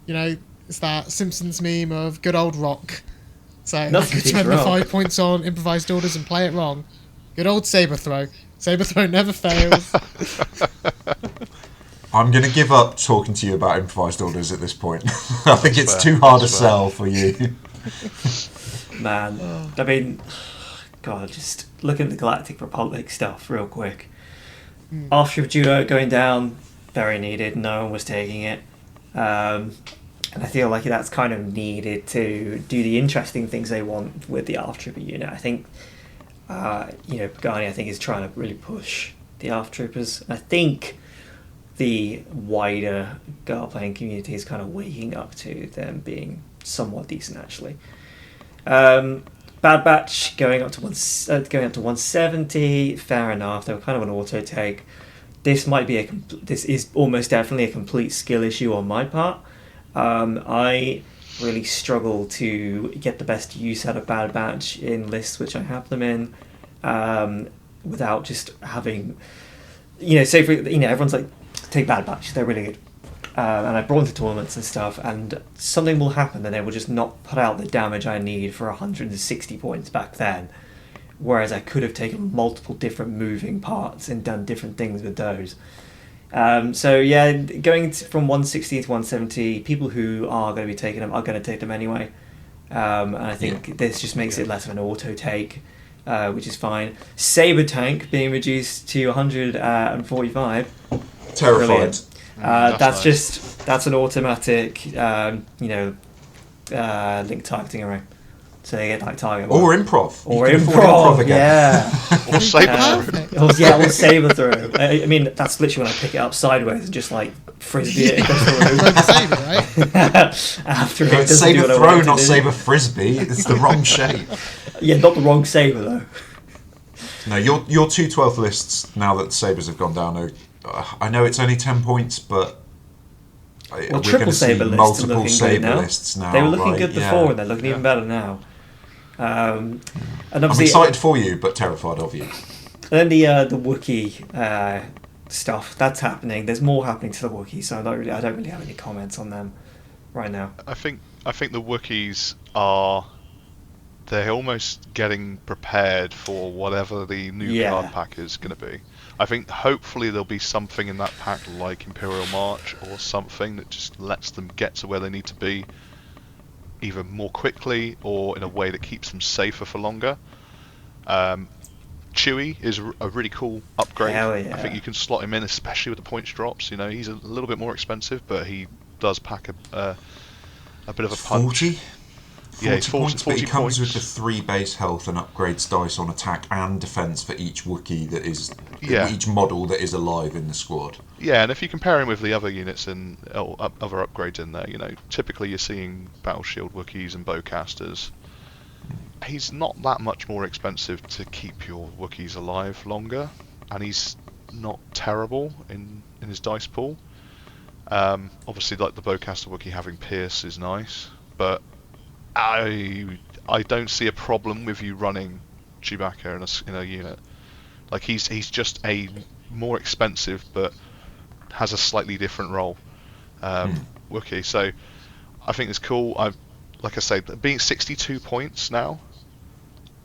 it's that Simpsons meme of good old Rock. So I could spend the 5 points on improvised orders and play it wrong. Good old saber throw. Saber throw never fails. I'm going to give up talking to you about improvised orders at this point. I think it's too hard to sell for you. Man, I mean, God, just looking at the Galactic Republic stuff real quick. After Judo going down, very needed. No one was taking it. And I feel like that's kind of needed to do the interesting things they want with the ARF Trooper unit. I think, Pagani, I think, is trying to really push the ARF Troopers. I think the wider Gar playing community is kind of waking up to them being somewhat decent, actually. Bad Batch going up to 170, fair enough. They were kind of an auto take. This is almost definitely a complete skill issue on my part. I really struggle to get the best use out of Bad Batch in lists which I have them in, without just having, say for everyone's like, take Bad Batch, they're really good. and I brought them to tournaments and stuff, and something will happen and they will just not put out the damage I need for 160 points back then, whereas I could have taken multiple different moving parts and done different things with those. So yeah, going from 160 to 170, people who are going to be taking them are going to take them anyway, and I think this just makes it less of an auto take, which is fine. Saber tank being reduced to 145. Terrified. Brilliant. That's nice. that's an automatic, link targeting array. So they get like target one. Or improv. Or You can afford improv, again. yeah. Or saber Perfect. Or saber throw. I mean, that's literally when I pick it up sideways and just like frisbee it across the Throw room. the saber, right? After it No, it's doesn't do saber what I throw, want it to not do. saber frisbee. It's the wrong shape. Yeah, not the wrong saber though. No, your 2/12 lists, now that the sabres have gone down, I know it's only 10 points, but we're Well, going triple to see saber lists are multiple looking good sabre now. lists now. They were looking right? good Yeah. before, and they're looking even better now. And I'm obviously, excited for you, but terrified of you. then the Wookiee stuff that's happening. There's more happening to the Wookiee, so I don't really have any comments on them right now. I think the Wookiees they're almost getting prepared for whatever the new card pack is going to be. I think hopefully there'll be something in that pack like Imperial March or something that just lets them get to where they need to be either more quickly or in a way that keeps them safer for longer. Chewie is a really cool upgrade. Hell yeah. I think you can slot him in, especially with the points drops. You know, he's a little bit more expensive, but he does pack a bit of a punch. 40? Yeah, it's 40 points, but he comes points. with the 3 base health and upgrades dice on attack and defense for each Wookiee that is, each model that is alive in the squad. Yeah, and if you compare him with the other units and other upgrades in there, you know, typically you're seeing Battle Shield Wookiees and Bowcasters. He's not that much more expensive to keep your Wookiees alive longer, and he's not terrible in his dice pool. Obviously, like the Bowcaster Wookiee having Pierce is nice, but I don't see a problem with you running Chewbacca in a unit. Like he's just a more expensive but has a slightly different role Wookiee. So I think it's cool. Like I say, being 62 points now,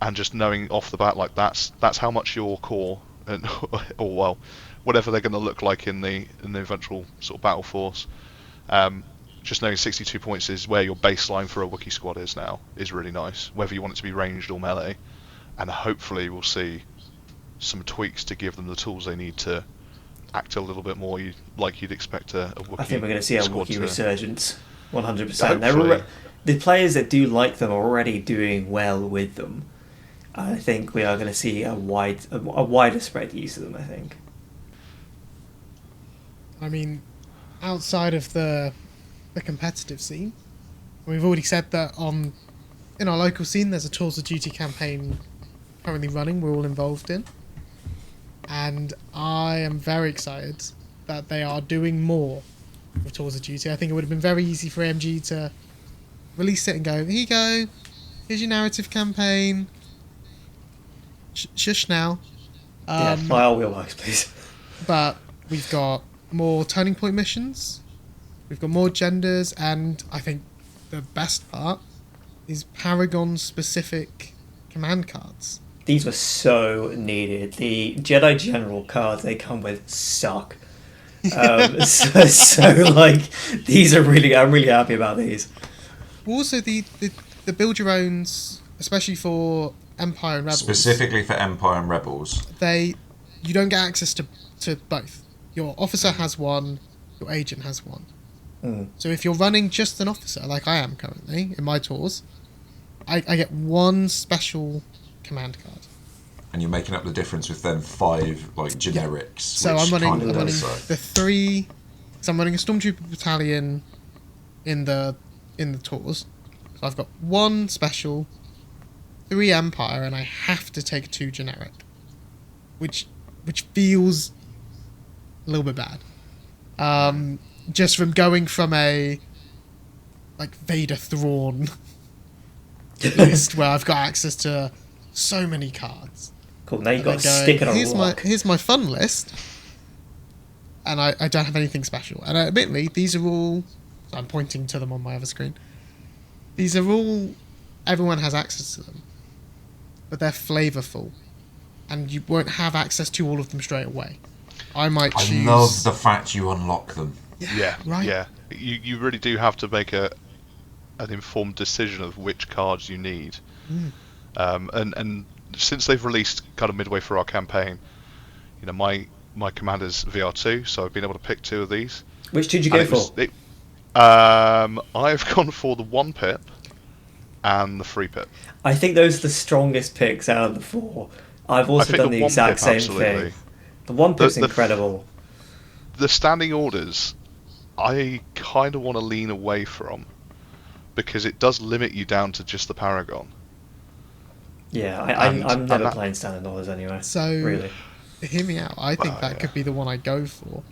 and just knowing off the bat like that's how much your core and or well whatever they're going to look like in the eventual sort of battle force. Just knowing 62 points is where your baseline for a Wookiee squad is now is really nice, whether you want it to be ranged or melee, and hopefully we'll see some tweaks to give them the tools they need to act a little bit more like you'd expect a Wookiee. I think we're going to see a squad Wookiee to- resurgence, 100%. Hopefully. The players that do like them are already doing well with them. I think we are going to see a wider spread use of them, I think. I mean, outside of the competitive scene, we've already said that in our local scene there's a Tours of Duty campaign currently running, we're all involved in, and I am very excited that they are doing more with Tours of Duty. I think it would have been very easy for AMG to release it and go, here you go, here's your narrative campaign, shush now. Fly our wheelbox, please. But we've got more turning point missions, we've got more genders, and I think the best part is Paragon specific command cards. These were so needed. The Jedi General cards they come with suck. So like these are really, I'm really happy about these. Also the build your owns, especially for Empire and Rebels. Specifically for Empire and Rebels. You don't get access to both. Your officer has one, your agent has one. So if you're running just an officer, like I am currently in my tours, I get one special command card. And you're making up the difference with then 5 like generics. So which I'm running kind of does so. the 3. So I'm running a Stormtrooper battalion in the tours. So I've got 1 special, 3 Empire, and I have to take 2 generic, which feels a little bit bad. Just from going from a like Vader Thrawn list where I've got access to so many cards. Cool. Now you've And got to then stick it on a here's rock. my fun list. and I don't have anything special. And admittedly, these are all... I'm pointing to them on my other screen. These are all... Everyone has access to them. But they're flavourful. And you won't have access to all of them straight away. I might choose... I love the fact you unlock them. Yeah, right. yeah. You really do have to make an informed decision of which cards you need. And since they've released kind of midway through our campaign, you know, my commander's VR2, so I've been able to pick 2 of these. Which did you go for? I've gone for the 1 pip and the 3 pip. I think those are the strongest picks out of the 4. I've also done the exact same thing. The 1 pip's incredible. The standing orders, I kind of want to lean away from, because it does limit you down to just the Paragon. Yeah, I'm never playing standing orders anyway. So, really, hear me out. I think that could be the one I go for.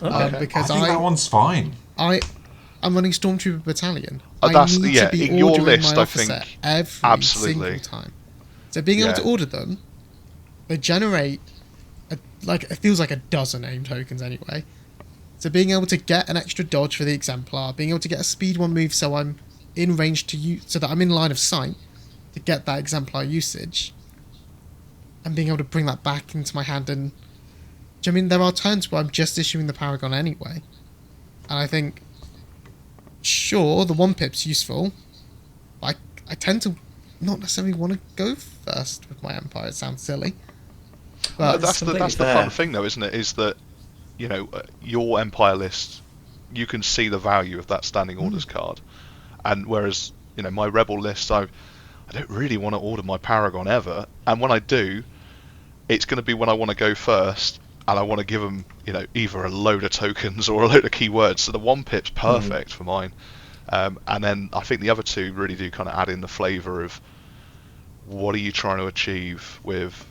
Okay. Because I think that one's fine. I'm running Stormtrooper Battalion. That's, I need yeah, to be in your ordering list, my I officer think, every absolutely. single time. So being able to order them, they generate, it feels like a dozen aim tokens anyway. So being able to get an extra dodge for the Exemplar, being able to get a speed 1 move so I'm in range to use, so that I'm in line of sight to get that Exemplar usage, and being able to bring that back into my hand. And do you know what I mean, there are turns where I'm just issuing the Paragon anyway, and I think, sure, the 1 pip's useful, but I tend to not necessarily want to go first with my Empire. It sounds silly, but That's the fun thing, though, isn't it? Is that, you know, your Empire list, you can see the value of that standing orders card, and whereas, you know, my Rebel list, I don't really want to order my Paragon ever, and when I do, it's going to be when I want to go first, and I want to give them, you know, either a load of tokens or a load of keywords. So the 1 pip's perfect for mine, and then I think the other 2 really do kind of add in the flavour of what are you trying to achieve with,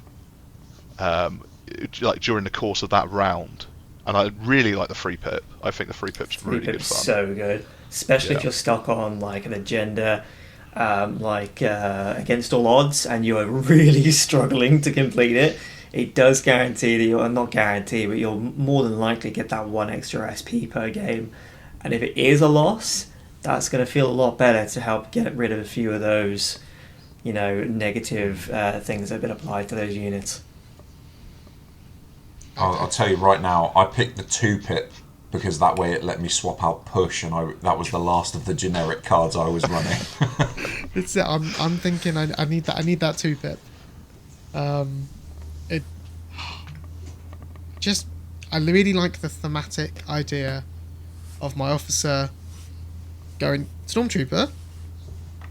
like during the course of that round. And I really like the 3 pip. I think the 3 pip's really good fun. So good, especially if you're stuck on like an agenda, against all odds, and you're really struggling to complete it. It does guarantee that you'll not guarantee, but you'll more than likely get that 1 extra SP per game. And if it is a loss, that's going to feel a lot better to help get rid of a few of those, you know, negative things that have been applied to those units. I'll tell you right now, I picked the 2 pip because that way it let me swap out push, and that was the last of the generic cards I was running. It's it. I'm thinking I need that. I need that 2 pip. I really like the thematic idea of my officer going Stormtrooper.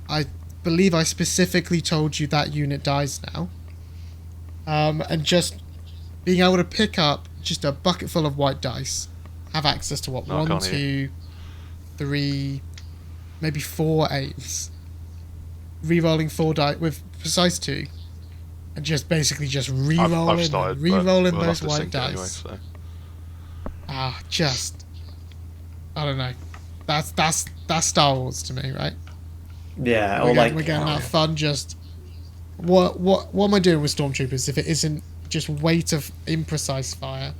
I believe I specifically told you that unit dies now. And just being able to pick up just a bucket full of white dice, have access to what, 1, 2, 3, maybe 4 aims, re-rolling 4 dice with precise 2, and just basically just re-rolling those white dice. Anyway, so. I don't know. That's Star Wars to me, right? Yeah, we're getting that fun. Just what am I doing with Stormtroopers if it isn't just weight of imprecise fire?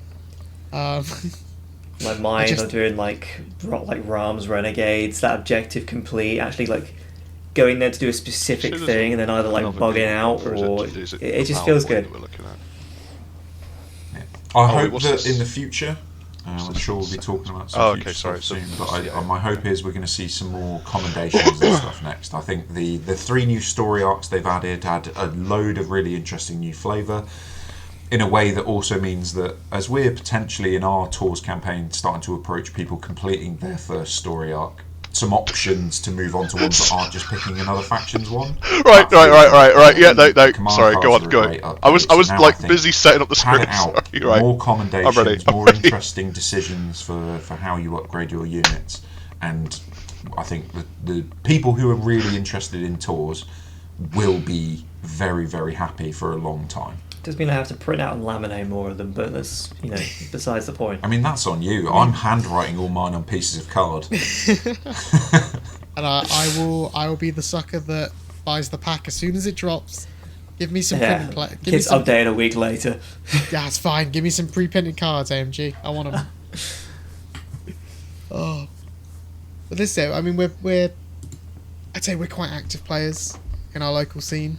Like mine are doing like Rams Renegades, that objective complete, actually like going there to do a specific thing and then either like bugging out or it just feels good. I hope that in the future, I'm sure we'll be talking about some future stuff soon, but my hope is we're going to see some more commendations and stuff next. I think the 3 new story arcs they've added a load of really interesting new flavour, in a way that also means that as we're potentially in our tours campaign starting to approach people completing their first story arc, some options to move on to ones that aren't just picking another faction's one. Right. Yeah, no. Sorry, go on. I was like busy setting up the script. Sorry, right. More commendations, more interesting decisions for how you upgrade your units, and I think the people who are really interested in tours will be very, very happy for a long time. Does mean I have to print out and laminate more of them, but that's, besides the point. I mean, that's on you. I'm handwriting all mine on pieces of card. And I will be the sucker that buys the pack as soon as it drops. Give me some Kids update a week later. Yeah, it's fine. Give me some pre-printed cards, AMG. I want them. Oh, but this year, I mean, I'd say we're quite active players in our local scene.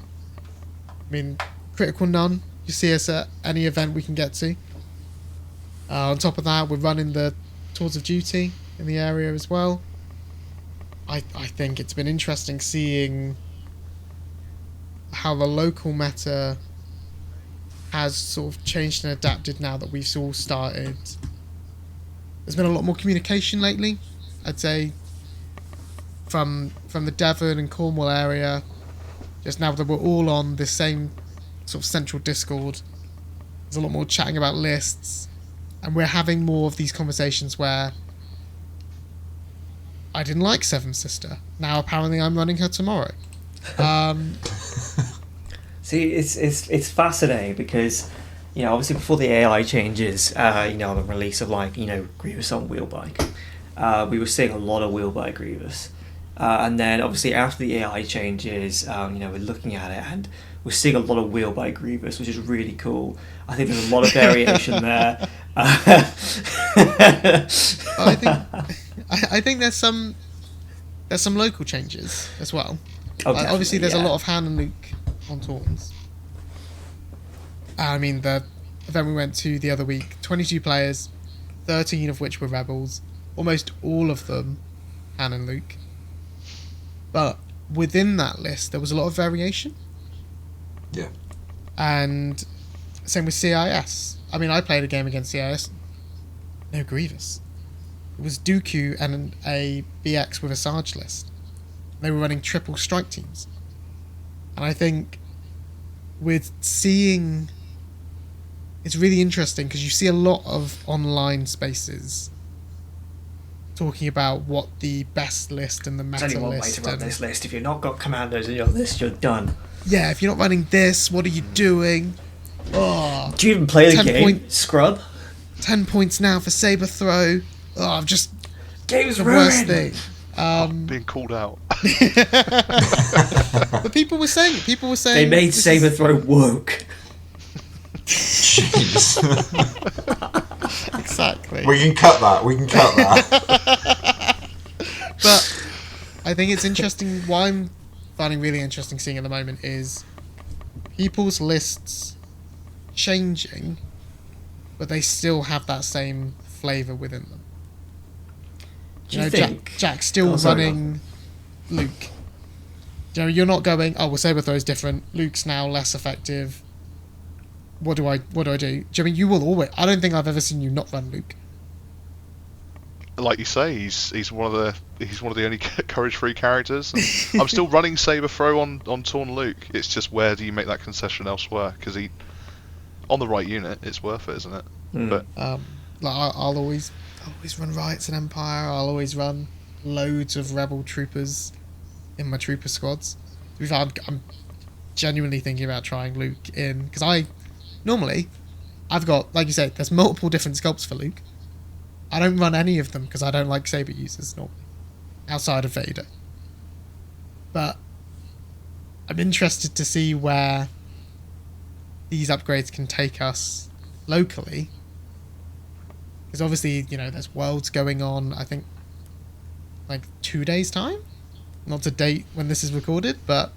I mean, Critical None, you see us at any event we can get to. On top of that, we're running the Tours of Duty in the area as well. I think it's been interesting seeing how the local meta has sort of changed and adapted now that we've all started. There's been a lot more communication lately, I'd say, from the Devon and Cornwall area. Just now that we're all on the same sort of central Discord, there's a lot more chatting about lists, and we're having more of these conversations where I didn't like Seventh Sister. Now apparently I'm running her tomorrow. See, it's fascinating because, obviously before the AI changes, the release of Grievous on Wheelbike, we were seeing a lot of Wheelbike Grievous. And then obviously after the AI changes, we're looking at it and we're seeing a lot of Wheelbike Grievous, which is really cool. I think there's a lot of variation there. I think there's some local changes as well. Oh, obviously, there's a yeah. lot of Han and Luke on Taunts. I mean, the event we went to the other week, 22 players, 13 of which were Rebels. Almost all of them Han and Luke. But within that list, there was a lot of variation. Yeah. And same with CIS. I mean, I played a game against CIS. No Grievous. It was Dooku and a BX with a Sarge list. They were running triple strike teams. And I think with seeing... It's really interesting because you see a lot of online spaces talking about what the best list and the meta There's only one way list to run and- this list. If you've not got commandos in your list, you're done. Yeah, if you're not running this, what are you doing? Oh, Do you even play the 10 game? point- Scrub? 10 points now for Saber Throw. Oh, I'm just Game's the worst ruined! thing. Being called out. But people were saying it. People were saying They made this Saber is- Throw woke. Jeez. Exactly. We can cut that. But I think it's interesting. What I'm finding really interesting seeing at the moment is people's lists changing, but they still have that same flavour within them. Do you think? Jack's still Oh, sorry, running Luke. You're not going, oh, well, Saber Throw's different. Luke's now less effective. What do I do? I mean, you will always... I don't think I've ever seen you not run Luke. Like you say, he's one of the only courage-free characters. I'm still running Saber Throw on Torn Luke. It's just where do you make that concession elsewhere? Because on the right unit, it's worth it, isn't it? But I'll always run Riots and Empire. I'll always run loads of Rebel troopers in my trooper squads. To be fair, I'm genuinely thinking about trying Luke in... Because I've got, like you said, there's multiple different sculpts for Luke. I don't run any of them because I don't like Saber users normally, outside of Vader. But I'm interested to see where these upgrades can take us locally. Because obviously, there's Worlds going on, I think, like 2 days' time? Not to date when this is recorded, but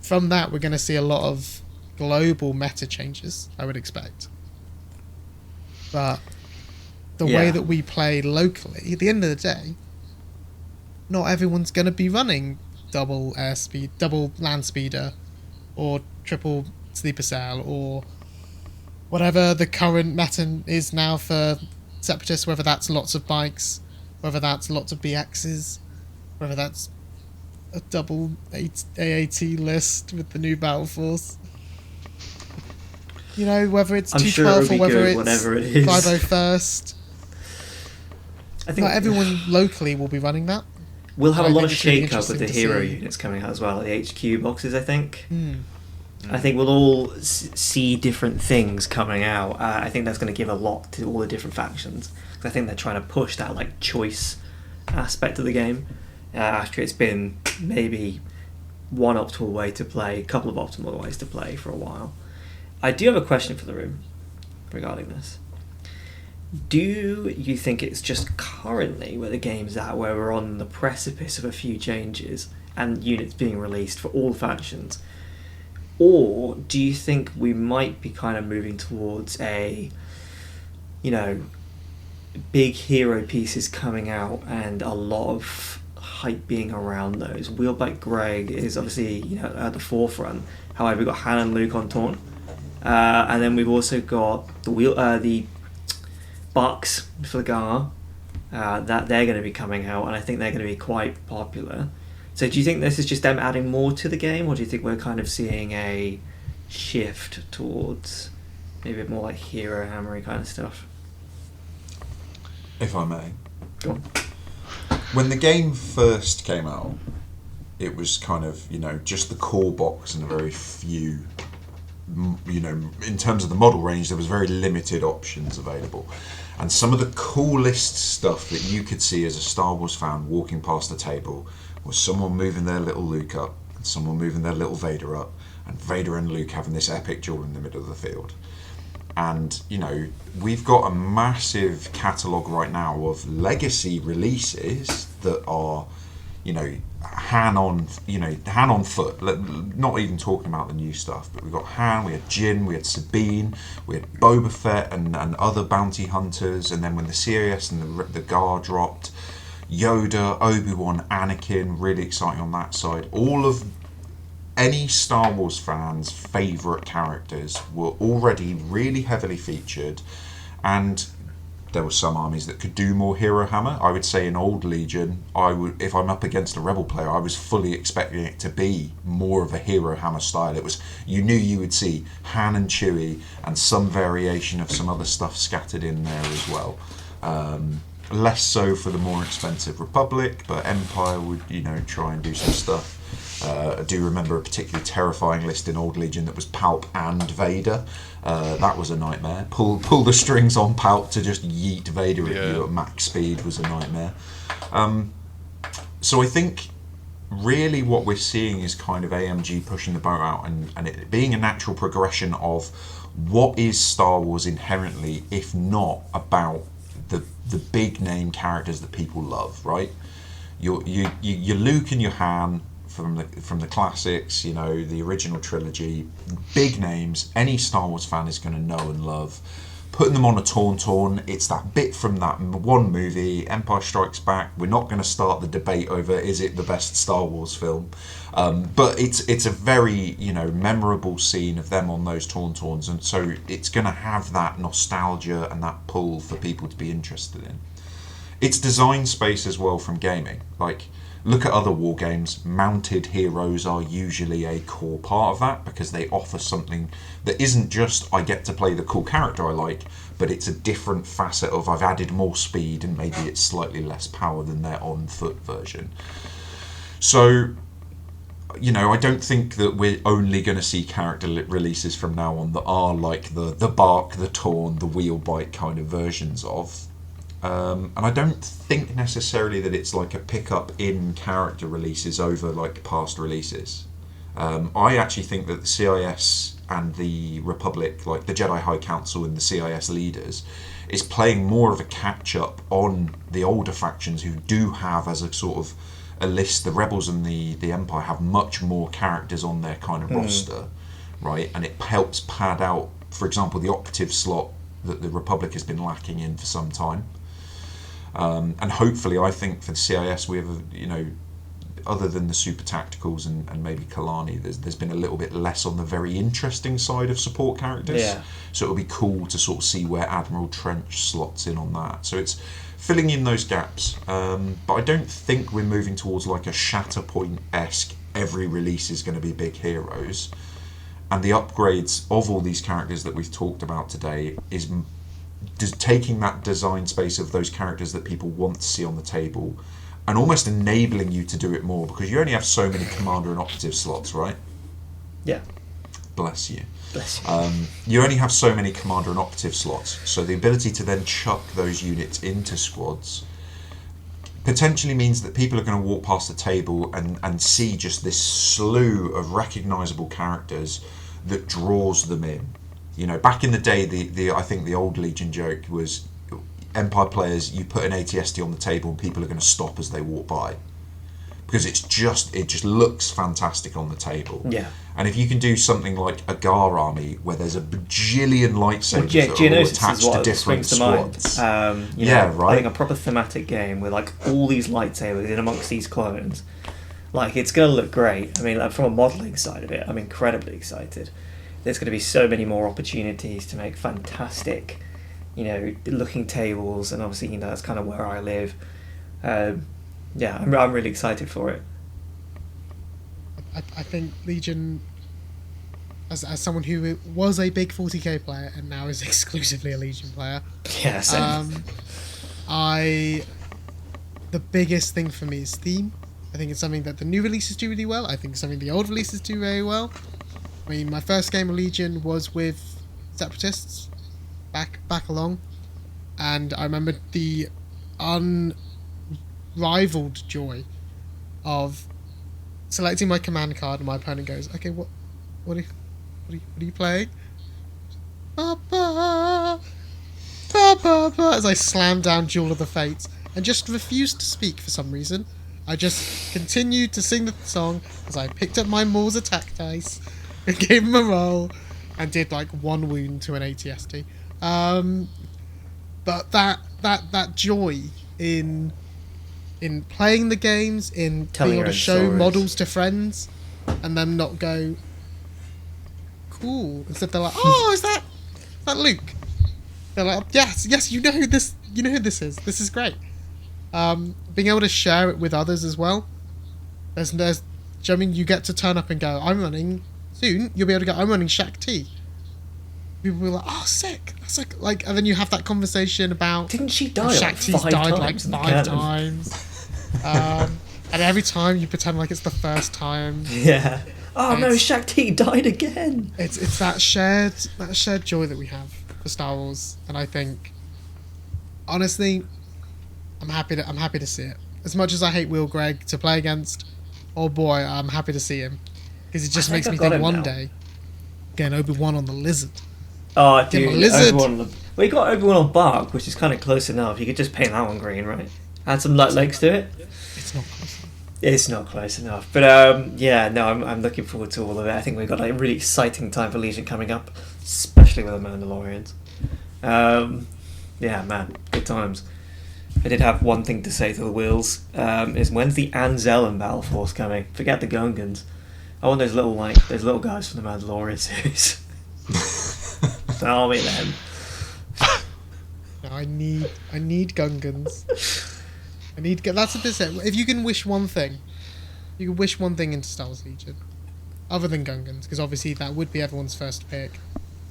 from that we're going to see a lot of global meta changes, I would expect. But the way that we play locally, at the end of the day, not everyone's going to be running double land speeder, or triple sleeper cell, or whatever the current meta is now for Separatists, whether that's lots of bikes, whether that's lots of BXs, whether that's a double AAT list with the new Battle Force. Whether it's I'm sure 212 it'll be or whether good, it's whatever it is. 501st. I think Not everyone locally will be running that. we'll have I a lot think of it's really shake-up with the interesting to hero see. units coming out as well, the HQ boxes, I think. Mm. I think we'll all see different things coming out. I think that's going to give a lot to all the different factions. 'Cause I think they're trying to push that choice aspect of the game. After it's been maybe one optimal way to play, a couple of optimal ways to play for a while. I do have a question for the room regarding this. Do you think it's just currently where the game's at, where we're on the precipice of a few changes and units being released for all factions? Or do you think we might be kind of moving towards a, big hero pieces coming out and a lot of hype being around those? Wheelbike Greg is obviously, at the forefront. However, we've got Han and Luke on Torn. And then we've also got the Bucks for Gar, that they're going to be coming out, and I think they're going to be quite popular. So do you think this is just them adding more to the game, or do you think we're kind of seeing a shift towards maybe a bit more like hero hammery kind of stuff? If I may. Go on. When the game first came out, it was kind of, just the core box and a very few, in terms of the model range, there was very limited options available. And some of the coolest stuff that you could see as a Star Wars fan walking past the table was someone moving their little Luke up and someone moving their little Vader up, and Vader and Luke having this epic duel in the middle of the field. And, we've got a massive catalogue right now of legacy releases that are, Han on foot. Not even talking about the new stuff, but we've got Han, we had Jyn, we had Sabine, we had Boba Fett and other bounty hunters, and then when the CIS and the Gar dropped, Yoda, Obi-Wan, Anakin, really exciting on that side. All of any Star Wars fans' favourite characters were already really heavily featured, and there were some armies that could do more hero hammer. I would say in Old Legion, if I'm up against a Rebel player, I was fully expecting it to be more of a hero hammer style. It was, you knew you would see Han and Chewie and some variation of some other stuff scattered in there as well. Less so for the more expensive Republic, but Empire would, try and do some stuff. I do remember a particularly terrifying list in Old Legion that was Palp and Vader. That was a nightmare. Pull the strings on Palp to just yeet Vader at you at max speed was a nightmare. So I think really what we're seeing is kind of AMG pushing the boat out and it being a natural progression of what is Star Wars inherently, if not about the big name characters that people love, right? Your Luke and your Han from the classics, the original trilogy, big names. Any Star Wars fan is going to know and love. Putting them on a Tauntaun, it's that bit from that one movie, Empire Strikes Back. We're not going to start the debate over is it the best Star Wars film, but it's a very memorable scene of them on those Tauntauns, and so it's going to have that nostalgia and that pull for people to be interested in. It's design space as well from gaming. Like, look at other war games. Mounted heroes are usually a core part of that because they offer something that isn't just I get to play the cool character I like, but it's a different facet of I've added more speed and maybe it's slightly less power than their on-foot version. So, I don't think that we're only going to see character releases from now on that are like the Bark, the Torn, the Wheelbike kind of versions of. And I don't think necessarily that it's like a pickup in character releases over like past releases. I actually think that the CIS and the Republic, like the Jedi High Council and the CIS leaders, is playing more of a catch-up on the older factions who do have as a sort of a list. The Rebels and the Empire have much more characters on their kind of roster, right? And it helps pad out, for example, the operative slot that the Republic has been lacking in for some time. And hopefully, I think for the CIS, we have, other than the super tacticals and maybe Kalani, there's been a little bit less on the very interesting side of support characters. Yeah. So it'll be cool to sort of see where Admiral Trench slots in on that. So it's filling in those gaps. But I don't think we're moving towards like a Shatterpoint-esque, every release is going to be big heroes. And the upgrades of all these characters that we've talked about today is taking that design space of those characters that people want to see on the table and almost enabling you to do it more because you only have so many commander and operative slots, right? Yeah. Bless you. Bless you. You only have so many commander and operative slots, so the ability to then chuck those units into squads potentially means that people are going to walk past the table and see just this slew of recognisable characters that draws them in. Back in the day, I think the Old Legion joke was Empire players, you put an ATST on the table and people are going to stop as they walk by. Because it just looks fantastic on the table. Yeah. And if you can do something like a Gar army where there's a bajillion lightsabers that are all Geonosis attached is what to different springs to mind. squads. I think a proper thematic game with like all these lightsabers in amongst these clones, like it's going to look great. I mean, like, from a modelling side of it, I'm incredibly excited. There's going to be so many more opportunities to make fantastic, looking tables, and obviously, that's kind of where I live. I'm really excited for it. I think Legion, as someone who was a big 40k player and now is exclusively a Legion player, Yeah, same. The biggest thing for me is theme. I think it's something that the new releases do really well. I think it's something the old releases do very well. I mean, my first game of Legion was with Separatists back along, and I remember the unrivaled joy of selecting my command card and my opponent goes, okay, what are you playing? Ba-ba, ba-ba-ba, as I slammed down Duel of the Fates and just refused to speak for some reason. I just continued to sing the song as I picked up my Maul's attack dice and gave him a roll and did like 1 wound to an ATST. But that joy in playing the games, in Telling being your able to own show stories. models to friends and them not go, cool. Instead they're like, oh, is that Luke? They're like, yes, you know who this is. This is great. Being able to share it with others as well. You get to turn up and go, I'm running soon. You'll be able to go, I'm running Shaq T. People will be like, oh, sick. That's like, and then you have that conversation about. Didn't she die Shaq like T's 5 died times like in the 5 canon? times. And every time you pretend like it's the first time. Yeah. Oh no, It's- Shaq T died again. It's that shared joy that we have for Star Wars, and I think, honestly, I'm happy to see it. As much as I hate Will Gregg to play against, oh boy, I'm happy to see him because it just I think makes me I've got think him one now. day getting Obi-Wan on the Lizard. Oh, Give him dude, a lizard. Well, you got Obi-Wan on Bark, which is kind of close enough. You could just paint that one green, right? Add some light legs to it. It's not close enough. It's not close enough, but I'm looking forward to all of it. I think we've got a really exciting time for Legion coming up, especially with the Mandalorians. Man, good times. I did have one thing to say to the wheels. Is when's the Anzel Battle Force coming? Forget the Gungans. I want those little guys from the Mandalorian series. Tell me them. No, I need Gungans. That's what this is. If you can wish one thing, you can wish one thing into Star Wars Legion, other than Gungans, because obviously that would be everyone's first pick,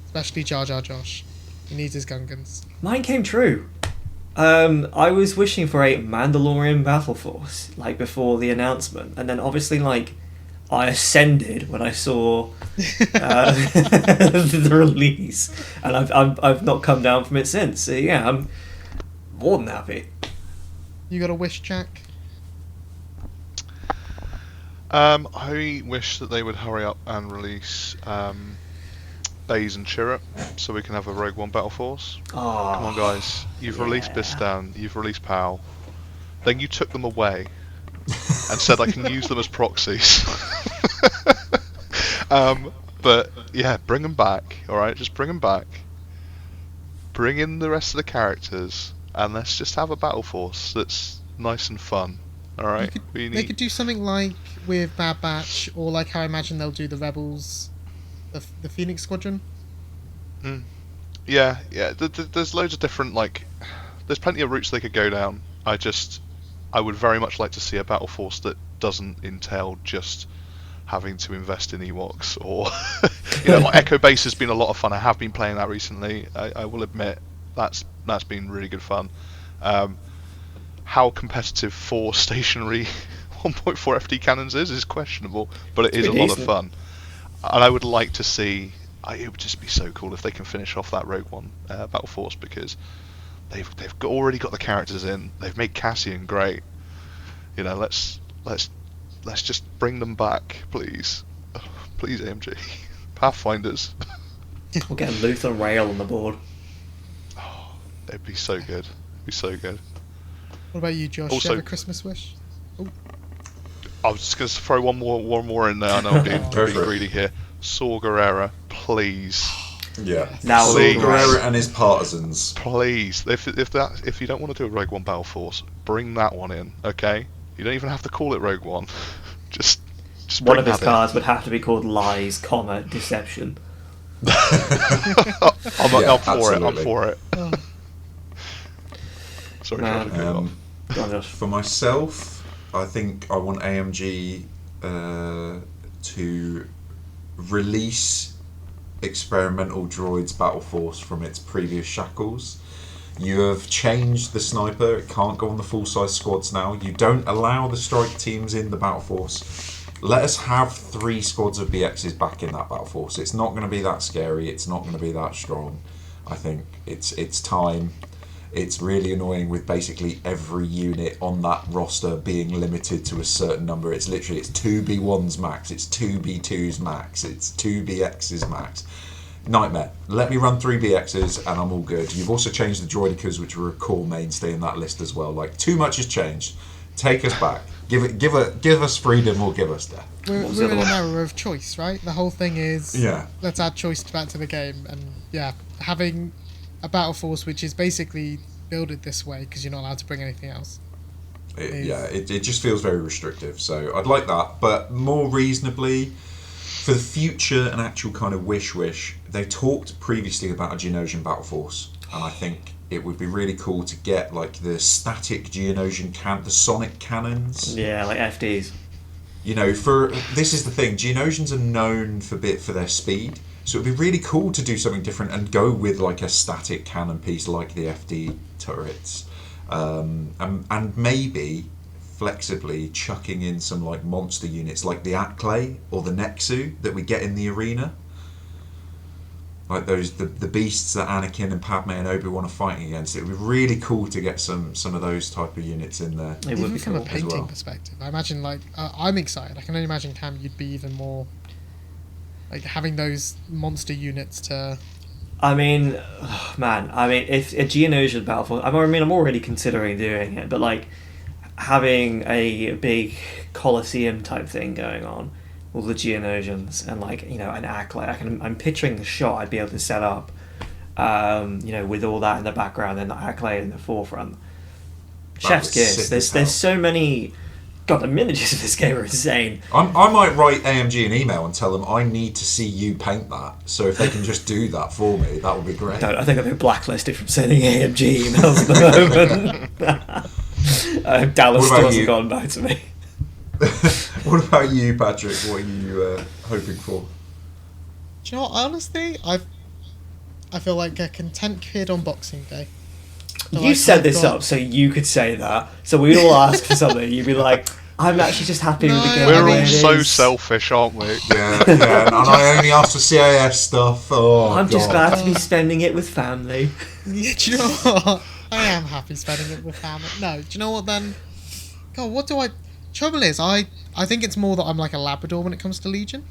especially Jar Jar Josh. He needs his Gungans. Mine came true. I was wishing for a Mandalorian Battle Force, like before the announcement, and then obviously I ascended when I saw the release, and I've not come down from it since. So yeah, I'm more than happy. You got a wish, Jack? I wish that they would hurry up and release Baze and Chirrut so we can have a Rogue One Battle Force. Oh, Come on, guys. You've released Bistan, you've released PAL. Then you took them away and said I can use them as proxies. But yeah, bring them back, alright? Just bring them back. Bring in the rest of the characters, and let's just have a Battle Force that's nice and fun, alright? They could do something like with Bad Batch, or like how I imagine they'll do the Rebels, the Phoenix Squadron. Yeah. There's loads of different, there's plenty of routes they could go down. I would very much like to see a Battle Force that doesn't entail just having to invest in Ewoks, or Echo Base has been a lot of fun. I have been playing that recently. I will admit that's been really good fun. How competitive 4 stationary 1.4 FD cannons is questionable, but it is a lot of fun. And I would like to see. It would just be so cool if they can finish off that Rogue One Battle Force, because they've already got the characters in. They've made Cassian great. Let's just bring them back, please. Please, AMG. Pathfinders. we'll get Luther Rail on the board. It'd be so good. Be so good. What about you, Josh? Do Also- you have a Christmas wish? I was just going to throw one more in there. I know I'm being, Go being for it. greedy here. Saw Gerrera, please. Yeah. Now Saw Please. Gerrera and his partisans. Please, if you don't want to do a Rogue One Battle Force, bring that one in, okay? You don't even have to call it Rogue One. just One bring of his that in. cards would have to be called Lies, Deception. Yeah, I'm for it. I'm absolutely. for it. Oh. Sorry, Man. Josh, go on. Go on, Josh. For myself, I think I want AMG to release Experimental Droids Battle Force from its previous shackles. You have changed the sniper, it can't go on the full-size squads now. You don't allow the strike teams in the Battle Force. Let us have 3 squads of BXs back in that Battle Force. It's not going to be that scary, it's not going to be that strong. I think it's time. It's really annoying with basically every unit on that roster being limited to a certain number. It's 2 B1s max, it's 2 B2s max, it's 2 BXs max. Nightmare. Let me run 3 BXs and I'm all good. You've also changed the Droidicas, which were a core mainstay in that list as well. Like, too much has changed. Take us back. Give us freedom or give us death. We're was the in other an one? era of choice, right? The whole thing is Yeah. let's add choice back to the game, and yeah, having a battle force which is basically builded this way because you're not allowed to bring anything else. It just feels very restrictive. So I'd like that, but more reasonably, for the future, an actual kind of wish. They talked previously about a Geonosian battle force, and I think it would be really cool to get like the static Geonosian the sonic cannons. Yeah, like FDs. You know, this is the thing. Geonosians are known for their speed, so it'd be really cool to do something different and go with like a static cannon piece like the FD turrets, and maybe flexibly chucking in some like monster units like the Acklay or the Nexu that we get in the arena. Like the beasts that Anakin and Padme and Obi-Wan are fighting against. It would be really cool to get some of those type of units in there. It would Even be from cool. a painting well. perspective, I imagine like I'm excited. I can only imagine, Cam, you'd be even more like having those monster units to. I mean, if a Geonosian battle force, I'm already considering doing it, but like having a big Colosseum type thing going on, all the Geonosians and like an Acklay. I'm picturing the shot I'd be able to set up, with all that in the background and the Acklay in the forefront. Chef's was kiss. sick There's as hell. so many. God, the miniatures of this game are insane. I might write AMG an email and tell them I need to see you paint that. So if they can just do that for me, that would be great. I think I've been blacklisted from sending AMG emails at the moment. Dallas What still about hasn't you? gotten back to me. What about you, Patrick? What are you hoping for? Do you know what? Honestly, I feel like a content kid on Boxing Day. So, You like, set I've this got- up so you could say that. So we'd all ask for something. You'd be like, I'm actually just happy with the No, game. I We're the way all it so is. selfish, aren't we? Yeah, and I only asked for CIS stuff. Oh, I'm just God. glad to be spending it with family. Yeah, do you know what? I am happy spending it with family. No, do you know what then? God, what do I... Trouble is, I think it's more that I'm like a Labrador when it comes to Legion.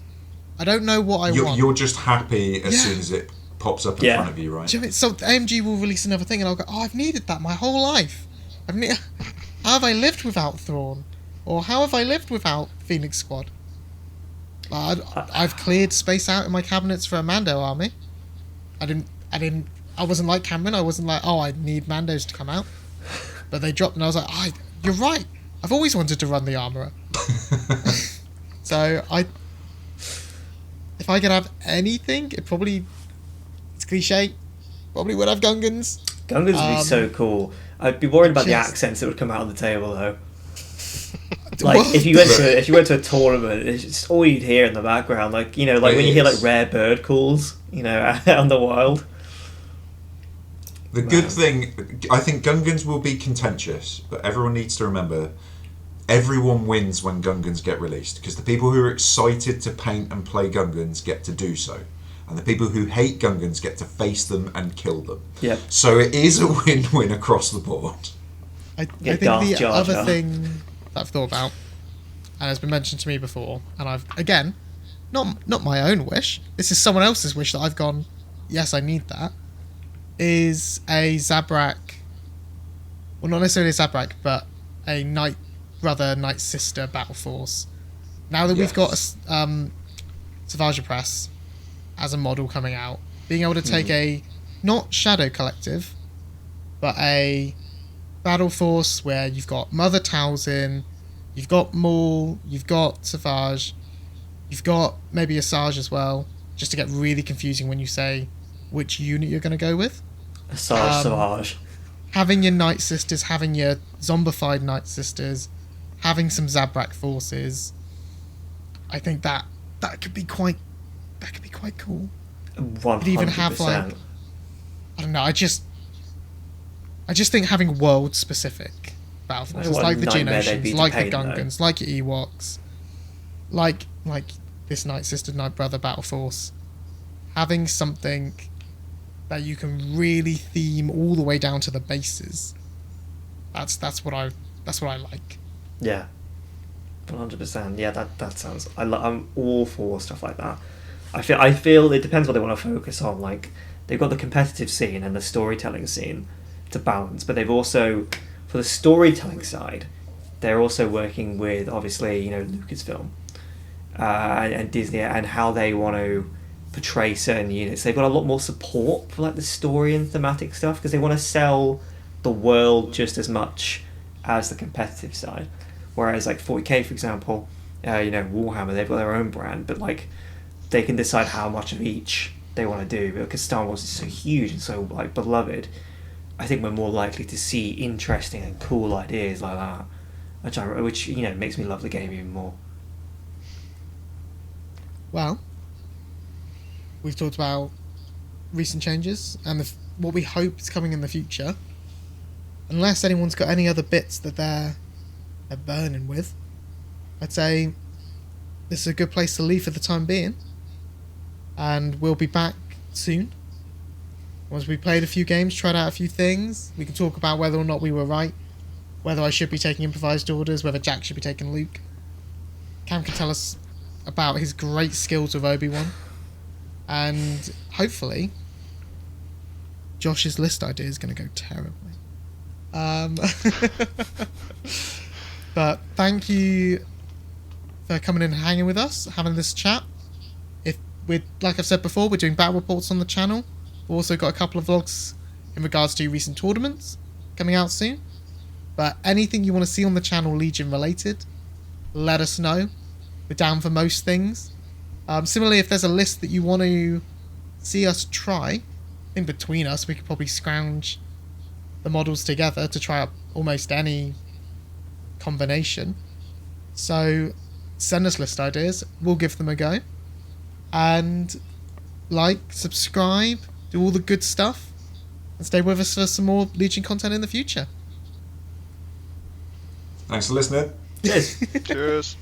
I don't know what I want. You're just happy as Yeah. soon as it pops up in Yeah. front of you, right? Do you know, so AMG will release another thing and I'll go, oh, I've needed that my whole life. How have I lived without Thrawn? Or how have I lived without Phoenix Squad? I've cleared space out in my cabinets for a Mando army. I wasn't like Cameron. I wasn't like, oh, I need Mandos to come out. But they dropped and I was like, oh, you're right. I've always wanted to run the Armourer. So if I could have anything, it's cliche, probably would have Gungans. Gungans would be so cool. I'd be worried about the just- accents that would come out on the table though. Like Well, if you went to a tournament, it's just all you'd hear in the background, like when you hear like rare bird calls, out in the wild. The good thing, I think Gungans will be contentious, but everyone needs to remember, everyone wins when Gungans get released, because the people who are excited to paint and play Gungans get to do so, and the people who hate Gungans get to face them and kill them. Yep. So it is a win-win across the board. I Yeah, think Darth the Jar other Jar. thing that I've thought about, and has been mentioned to me before, and I've, again, not my own wish, this is someone else's wish that I've gone, yes, I need that, is a Zabrak well, not necessarily a Zabrak, but a Knight Brother, Knight Sister battle force. Now that we've got Savage Press as a model coming out, being able to take a, not Shadow Collective, but a battle force where you've got Mother Talzin, you've got Maul, you've got Savage, you've got maybe Asajj as well, just to get really confusing when you say which unit you're going to go with. Asajj, Savage. Having your Night Sisters, having your zombified Night Sisters, having some Zabrak forces, I think that could be quite cool. 100%. Could even have like, I don't know. I just think having world specific battle forces What a like the nightmare they'd be Geonosians, to like the paint, though. Gungans, like your Ewoks, like this Night Sister, Night Brother battle force, having something that you can really theme all the way down to the bases. That's what I like. Yeah, 100%. Yeah, that sounds. I'm all for stuff like that. I feel it depends what they want to focus on. Like they've got the competitive scene and the storytelling scene to balance, but they've also, for the storytelling side, they're also working with obviously Lucasfilm and Disney and how they want to portray certain units. They've got a lot more support for like the story and thematic stuff because they want to sell the world just as much as the competitive side. Whereas like 40k, for example, Warhammer, they've got their own brand, but like they can decide how much of each they want to do. Because Star Wars is so huge and so like beloved, I think we're more likely to see interesting and cool ideas like that, which makes me love the game even more. Well, we've talked about recent changes and what we hope is coming in the future. Unless anyone's got any other bits that they're burning with, I'd say this is a good place to leave for the time being. And we'll be back soon. Once we played a few games, tried out a few things, we can talk about whether or not we were right, whether I should be taking improvised orders, whether Jack should be taking Luke. Cam can tell us about his great skills with Obi-Wan. And hopefully, Josh's list idea is going to go terribly. But thank you for coming in and hanging with us, having this chat. Like I've said before, we're doing battle reports on the channel. We've also got a couple of vlogs in regards to recent tournaments coming out soon. But anything you want to see on the channel Legion related, let us know. We're down for most things. Similarly, if there's a list that you want to see us try, I think between us we could probably scrounge the models together to try out almost any combination. So send us list ideas, we'll give them a go. And subscribe, do all the good stuff, and stay with us for some more Legion content in the future. Thanks for listening. Cheers. Cheers.